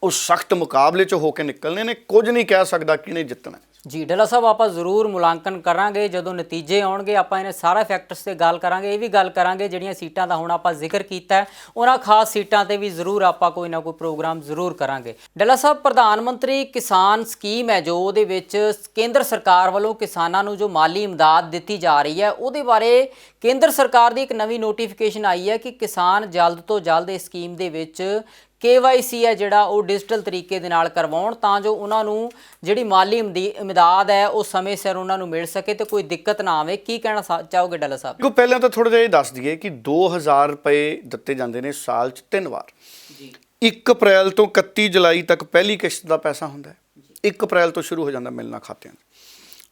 ਉਹ ਸਖਤ ਮੁਕਾਬਲੇ 'ਚ ਹੋ ਕੇ ਨਿਕਲਣੇ ਨੇ। ਕੁਝ ਨਹੀਂ ਕਹਿ ਸਕਦਾ ਕਿਹਨੇ ਜਿੱਤਣਾ। ਜੀ ਡੱਲਾ ਸਾਹਿਬ, ਆਪਾਂ ਜ਼ਰੂਰ ਮੁਲਾਂਕਣ ਕਰਾਂਗੇ ਜਦੋਂ ਨਤੀਜੇ ਆਉਣਗੇ। ਆਪਾਂ ਇਹਨਾਂ ਸਾਰੇ ਫੈਕਟਰਸ 'ਤੇ ਗੱਲ ਕਰਾਂਗੇ, ਇਹ ਵੀ ਗੱਲ ਕਰਾਂਗੇ ਜਿਹੜੀਆਂ ਸੀਟਾਂ ਦਾ ਹੁਣ ਆਪਾਂ ਜ਼ਿਕਰ ਕੀਤਾ ਹੈ, ਉਹਨਾਂ ਖਾਸ ਸੀਟਾਂ 'ਤੇ ਵੀ ਜ਼ਰੂਰ ਆਪਾਂ ਕੋਈ ਨਾ ਕੋਈ ਪ੍ਰੋਗਰਾਮ ਜ਼ਰੂਰ ਕਰਾਂਗੇ। ਡੱਲਾ ਸਾਹਿਬ, ਪ੍ਰਧਾਨ ਮੰਤਰੀ ਕਿਸਾਨ ਸਕੀਮ ਹੈ ਜੋ, ਉਹਦੇ ਵਿੱਚ ਕੇਂਦਰ ਸਰਕਾਰ ਵੱਲੋਂ ਕਿਸਾਨਾਂ ਨੂੰ ਜੋ ਮਾਲੀ ਇਮਦਾਦ ਦਿੱਤੀ ਜਾ ਰਹੀ ਹੈ, ਉਹਦੇ ਬਾਰੇ ਕੇਂਦਰ ਸਰਕਾਰ ਦੀ ਇੱਕ ਨਵੀਂ ਨੋਟੀਫਿਕੇਸ਼ਨ ਆਈ ਹੈ ਕਿ ਕਿਸਾਨ ਜਲਦ ਤੋਂ ਜਲਦ ਇਸ ਸਕੀਮ ਦੇ ਵਿੱਚ KYC ਹੈ ਜਿਹੜਾ ਉਹ ਡਿਜੀਟਲ ਤਰੀਕੇ ਦੇ ਨਾਲ ਕਰਵਾਉਣ, ਤਾਂ ਜੋ ਉਹਨਾਂ ਨੂੰ ਜਿਹੜੀ ਮਾਲੀ ਇਮਦਾਦ ਹੈ ਉਹ ਸਮੇਂ ਸਿਰ ਉਹਨਾਂ ਨੂੰ ਮਿਲ ਸਕੇ ਤੇ ਕੋਈ ਦਿੱਕਤ ਨਾ ਆਵੇ। ਕੀ ਕਹਿਣਾ ਚਾਹੋਗੇ ਡੱਲਾ ਸਾਹਿਬ? ਦੇਖੋ, ਪਹਿਲਾਂ ਤਾਂ ਥੋੜ੍ਹਾ ਜਿਹਾ ਇਹ ਦੱਸ ਦਈਏ ਕਿ 2,000 ਰੁਪਏ ਦਿੱਤੇ ਜਾਂਦੇ ਨੇ ਸਾਲ 'ਚ 3 ਵਾਰ। 1 ਅਪ੍ਰੈਲ ਤੋਂ 31 ਜੁਲਾਈ ਤੱਕ ਪਹਿਲੀ ਕਿਸ਼ਤ ਦਾ ਪੈਸਾ ਹੁੰਦਾ ਹੈ, 1 ਅਪ੍ਰੈਲ ਤੋਂ ਸ਼ੁਰੂ ਹੋ ਜਾਂਦਾ ਮਿਲਣਾ ਖਾਤਿਆਂ 'ਚ।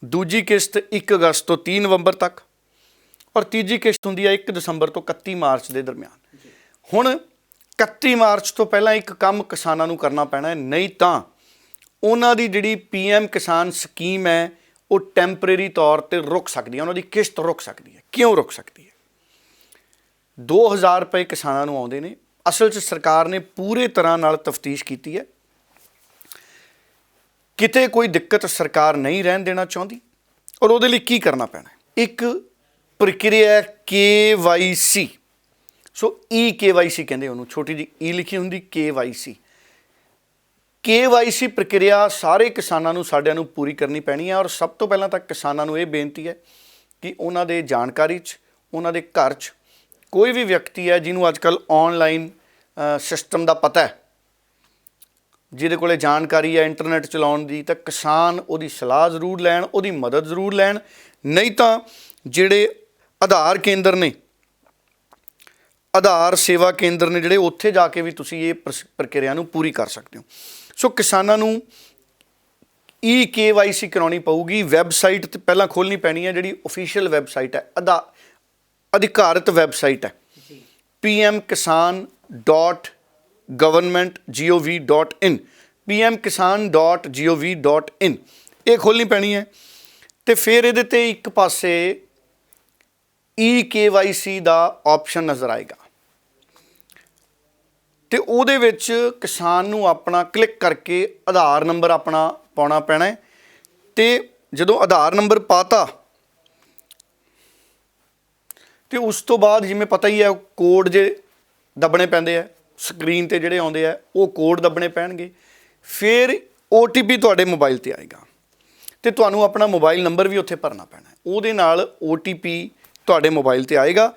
ਦੂਜੀ ਕਿਸ਼ਤ 1 ਅਗਸਤ ਤੋਂ 30 ਨਵੰਬਰ ਤੱਕ, ਔਰ ਤੀਜੀ ਕਿਸ਼ਤ ਹੁੰਦੀ ਹੈ 1 ਦਸੰਬਰ ਤੋਂ 31 ਮਾਰਚ ਦੇ ਦਰਮਿਆਨ। ਹੁਣ 31 ਮਾਰਚ ਤੋਂ ਪਹਿਲਾਂ ਇੱਕ ਕੰਮ ਕਿਸਾਨਾਂ ਨੂੰ ਕਰਨਾ ਪੈਣਾ ਹੈ, ਨਹੀਂ ਤਾਂ ਉਹਨਾਂ ਦੀ ਜਿਹੜੀ PM ਕਿਸਾਨ ਸਕੀਮ ਹੈ ਉਹ ਟੈਂਪਰੇਰੀ ਤੌਰ 'ਤੇ ਰੁਕ ਸਕਦੀ ਹੈ, ਉਹਨਾਂ ਦੀ ਕਿਸ਼ਤ ਰੁਕ ਸਕਦੀ ਹੈ। ਕਿਉਂ ਰੁਕ ਸਕਦੀ ਹੈ? 2,000 ਰੁਪਏ ਕਿਸਾਨਾਂ ਨੂੰ ਆਉਂਦੇ ਨੇ। ਅਸਲ 'ਚ ਸਰਕਾਰ ਨੇ ਪੂਰੇ ਤਰ੍ਹਾਂ ਨਾਲ ਤਫਤੀਸ਼ ਕੀਤੀ ਹੈ, ਕਿਤੇ ਕੋਈ ਦਿੱਕਤ ਸਰਕਾਰ ਨਹੀਂ ਰਹਿਣ ਦੇਣਾ ਚਾਹੁੰਦੀ। ਔਰ ਉਹਦੇ ਲਈ ਕੀ ਕਰਨਾ ਪੈਣਾ? ਇੱਕ ਪ੍ਰਕਿਰਿਆ KYC, ਸੋ EKYC ਕਹਿੰਦੇ ਉਹਨੂੰ, ਛੋਟੀ ਜਿਹੀ E ਲਿਖੀ ਹੁੰਦੀ, KYC ਪ੍ਰਕਿਰਿਆ ਸਾਰੇ ਕਿਸਾਨਾਂ ਨੂੰ, ਸਾਡਿਆਂ ਨੂੰ ਪੂਰੀ ਕਰਨੀ ਪੈਣੀ ਹੈ। ਔਰ ਸਭ ਤੋਂ ਪਹਿਲਾਂ ਤਾਂ ਕਿਸਾਨਾਂ ਨੂੰ ਇਹ ਬੇਨਤੀ ਹੈ ਕਿ ਉਹਨਾਂ ਦੇ ਜਾਣਕਾਰੀ 'ਚ, ਉਹਨਾਂ ਦੇ ਘਰ 'ਚ ਕੋਈ ਵੀ ਵਿਅਕਤੀ ਹੈ ਜਿਹਨੂੰ ਅੱਜ ਕੱਲ੍ਹ ਔਨਲਾਈਨ ਸਿਸਟਮ ਦਾ ਪਤਾ ਹੈ, ਜਿਹਦੇ ਕੋਲੇ ਜਾਣਕਾਰੀ ਹੈ ਇੰਟਰਨੈਟ ਚਲਾਉਣ ਦੀ, ਤਾਂ ਕਿਸਾਨ ਉਹਦੀ ਸਲਾਹ ਜ਼ਰੂਰ ਲੈਣ, ਉਹਦੀ ਮਦਦ ਜ਼ਰੂਰ ਲੈਣ। ਨਹੀਂ ਤਾਂ ਜਿਹੜੇ ਆਧਾਰ ਕੇਂਦਰ ਨੇ, ਆਧਾਰ ਸੇਵਾ ਕੇਂਦਰ ਨੇ ਜਿਹੜੇ, ਉੱਥੇ ਜਾ ਕੇ ਵੀ ਤੁਸੀਂ ਇਹ ਪ੍ਰਕਿਰਿਆ ਨੂੰ ਪੂਰੀ ਕਰ ਸਕਦੇ ਹੋ। ਸੋ ਕਿਸਾਨਾਂ ਨੂੰ KYC ਕਰਾਉਣੀ ਪਊਗੀ। ਵੈਬਸਾਈਟ ਤੇ ਪਹਿਲਾਂ ਖੋਲਣੀ ਪੈਣੀ ਹੈ, ਜਿਹੜੀ ਅਫੀਸ਼ੀਅਲ ਵੈਬਸਾਈਟ ਹੈ, ਅਧਿਕਾਰਤ ਵੈਬਸਾਈਟ ਹੈ pmkisan.government.gov.in pmkisan.gov.in ਇਹ ਖੋਲਣੀ ਪੈਣੀ ਹੈ। ਤੇ ਫਿਰ ਇਹਦੇ ਤੇ ਇੱਕ ਪਾਸੇ KYC ਦਾ ਆਪਸ਼ਨ ਨਜ਼ਰ ਆਏਗਾ ਤੇ ਉਹਦੇ ਵਿੱਚ ਕਿਸਾਨ ਨੂੰ ਆਪਣਾ ਕਲਿੱਕ ਕਰਕੇ ਆਧਾਰ ਨੰਬਰ ਆਪਣਾ ਪਾਉਣਾ ਪੈਣਾ ਹੈ। ਤੇ ਜਦੋਂ ਆਧਾਰ ਨੰਬਰ ਪਾਤਾ ਤੇ ਉਸ ਤੋਂ ਬਾਅਦ ਜਿਵੇਂ ਪਤਾ ਹੀ ਹੈ ਕੋਡ ਜੇ ਦੱਬਣੇ ਪੈਂਦੇ ਆ ਸਕਰੀਨ ਤੇ ਜਿਹੜੇ ਆਉਂਦੇ ਆ, ਉਹ ਕੋਡ ਦੱਬਣੇ ਪੈਣਗੇ। ਫਿਰ OTP ਤੁਹਾਡੇ ਮੋਬਾਈਲ ਤੇ ਆਏਗਾ ਤੇ ਤੁਹਾਨੂੰ ਆਪਣਾ ਮੋਬਾਈਲ ਨੰਬਰ ਵੀ ਉੱਥੇ ਭਰਨਾ ਪੈਣਾ ਹੈ। ਉਹਦੇ ਨਾਲ OTP ਤੁਹਾਡੇ ਮੋਬਾਈਲ ਤੇ ਆਏਗਾ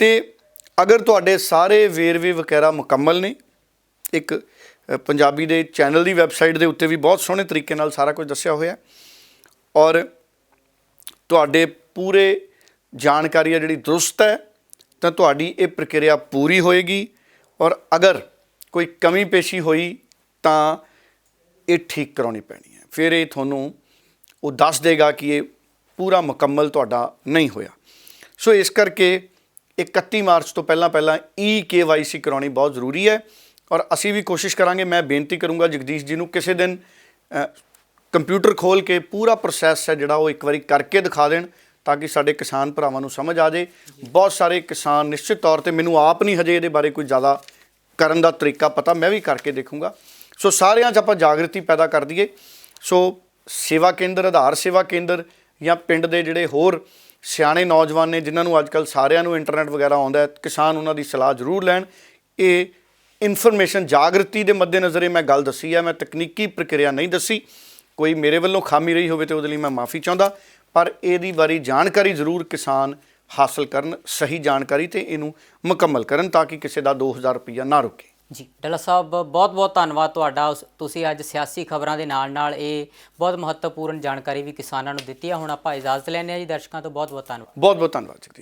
ਤੇ ਅਗਰ ਤੁਹਾਡੇ ਸਾਰੇ ਵੇਰਵੇ ਵਗੈਰਾ ਮੁਕੰਮਲ ਨੇ, ਇੱਕ ਪੰਜਾਬੀ ਦੇ ਚੈਨਲ ਦੀ ਵੈਬਸਾਈਟ ਦੇ ਉੱਤੇ ਵੀ ਬਹੁਤ ਸੋਹਣੇ ਤਰੀਕੇ ਨਾਲ ਸਾਰਾ ਕੁਝ ਦੱਸਿਆ ਹੋਇਆ, ਔਰ ਤੁਹਾਡੇ ਪੂਰੇ ਜਾਣਕਾਰੀ ਹੈ ਜਿਹੜੀ ਦਰੁਸਤ ਹੈ, ਤਾਂ ਤੁਹਾਡੀ ਇਹ ਪ੍ਰਕਿਰਿਆ ਪੂਰੀ ਹੋਏਗੀ। ਔਰ ਅਗਰ ਕੋਈ ਕਮੀ ਪੇਸ਼ੀ ਹੋਈ ਤਾਂ ਇਹ ਠੀਕ ਕਰਾਉਣੀ ਪੈਣੀ ਹੈ। ਫਿਰ ਇਹ ਤੁਹਾਨੂੰ ਉਹ ਦੱਸ ਦੇਗਾ ਕਿ ਇਹ ਪੂਰਾ ਮੁਕੰਮਲ ਤੁਹਾਡਾ ਨਹੀਂ ਹੋਇਆ। ਸੋ ਇਸ ਕਰਕੇ 31 ਮਾਰਚ ਤੋਂ ਪਹਿਲਾਂ KYC ਕਰਾਉਣੀ ਬਹੁਤ ਜ਼ਰੂਰੀ ਹੈ। ਔਰ ਅਸੀਂ ਵੀ ਕੋਸ਼ਿਸ਼ ਕਰਾਂਗੇ, ਮੈਂ ਬੇਨਤੀ ਕਰੂੰਗਾ ਜਗਦੀਸ਼ ਜੀ ਨੂੰ ਕਿਸੇ ਦਿਨ ਕੰਪਿਊਟਰ ਖੋਲ੍ਹ ਕੇ ਪੂਰਾ ਪ੍ਰੋਸੈਸ ਹੈ ਜਿਹੜਾ ਉਹ ਇੱਕ ਵਾਰੀ ਕਰਕੇ ਦਿਖਾ ਦੇਣ, ਤਾਂ ਕਿ ਸਾਡੇ ਕਿਸਾਨ ਭਰਾਵਾਂ ਨੂੰ ਸਮਝ ਆ ਜਾਏ। ਬਹੁਤ ਸਾਰੇ ਕਿਸਾਨ ਨਿਸ਼ਚਿਤ ਤੌਰ ਤੇ, ਮੈਨੂੰ ਆਪ ਨਹੀਂ ਹਜੇ ਇਹਦੇ ਬਾਰੇ ਕੋਈ ਜ਼ਿਆਦਾ ਕਰਨ ਦਾ ਤਰੀਕਾ ਪਤਾ, ਮੈਂ ਵੀ ਕਰਕੇ ਦੇਖੂੰਗਾ। ਸੋ ਸਾਰਿਆਂ 'ਚ ਆਪਾਂ ਜਾਗਰਤੀ ਪੈਦਾ ਕਰ ਦਈਏ। ਸੋ ਸੇਵਾ ਕੇਂਦਰ, ਆਧਾਰ ਸੇਵਾ ਕੇਂਦਰ ਜਾਂ ਪਿੰਡ ਦੇ ਜਿਹੜੇ ਹੋਰ ਸਿਆਣੇ ਨੌਜਵਾਨ ਨੇ ਜਿਨ੍ਹਾਂ ਨੂੰ ਅੱਜ ਕੱਲ੍ਹ ਸਾਰਿਆਂ ਨੂੰ ਇੰਟਰਨੈਟ ਵਗੈਰਾ ਆਉਂਦਾ ਹੈ, ਕਿਸਾਨ ਉਹਨਾਂ ਦੀ ਸਲਾਹ ਜ਼ਰੂਰ ਲੈਣ। ਇਹ ਇਨਫੋਰਮੇਸ਼ਨ ਜਾਗਰਤੀ ਦੇ ਮੱਦੇਨਜ਼ਰ ਇਹ ਮੈਂ ਗੱਲ ਦੱਸੀ ਹੈ, ਮੈਂ ਤਕਨੀਕੀ ਪ੍ਰਕਿਰਿਆ ਨਹੀਂ ਦੱਸੀ। ਕੋਈ ਮੇਰੇ ਵੱਲੋਂ ਖਾਮੀ ਰਹੀ ਹੋਵੇ ਤਾਂ ਉਹਦੇ ਲਈ ਮੈਂ ਮਾਫੀ ਚਾਹੁੰਦਾ, ਪਰ ਇਹਦੀ ਬਾਰੇ ਜਾਣਕਾਰੀ ਜ਼ਰੂਰ ਕਿਸਾਨ ਹਾਸਲ ਕਰਨ, ਸਹੀ ਜਾਣਕਾਰੀ, ਤੇ ਇਹਨੂੰ ਮੁਕੰਮਲ ਕਰਨ ਤਾਂ ਕਿ ਕਿਸੇ ਦਾ 2000 ਰੁਪਈਆ ਨਾ ਰੁਕੇ। ਜੀ ਡੱਲਾ ਸਾਹਿਬ, ਬਹੁਤ ਬਹੁਤ ਧੰਨਵਾਦ ਤੁਹਾਡਾ। ਤੁਸੀਂ ਅੱਜ ਸਿਆਸੀ ਖਬਰਾਂ ਦੇ ਨਾਲ ਨਾਲ ਇਹ ਬਹੁਤ ਮਹੱਤਵਪੂਰਨ ਜਾਣਕਾਰੀ ਵੀ ਕਿਸਾਨਾਂ ਨੂੰ ਦਿੱਤੀ ਹੈ। ਹੁਣ ਆਪਾਂ ਇਜਾਜ਼ਤ ਲੈਂਦੇ ਹਾਂ ਜੀ ਦਰਸ਼ਕਾਂ ਤੋਂ। ਬਹੁਤ ਬਹੁਤ ਧੰਨਵਾਦ। ਬਹੁਤ ਬਹੁਤ ਧੰਨਵਾਦ ਜੀ।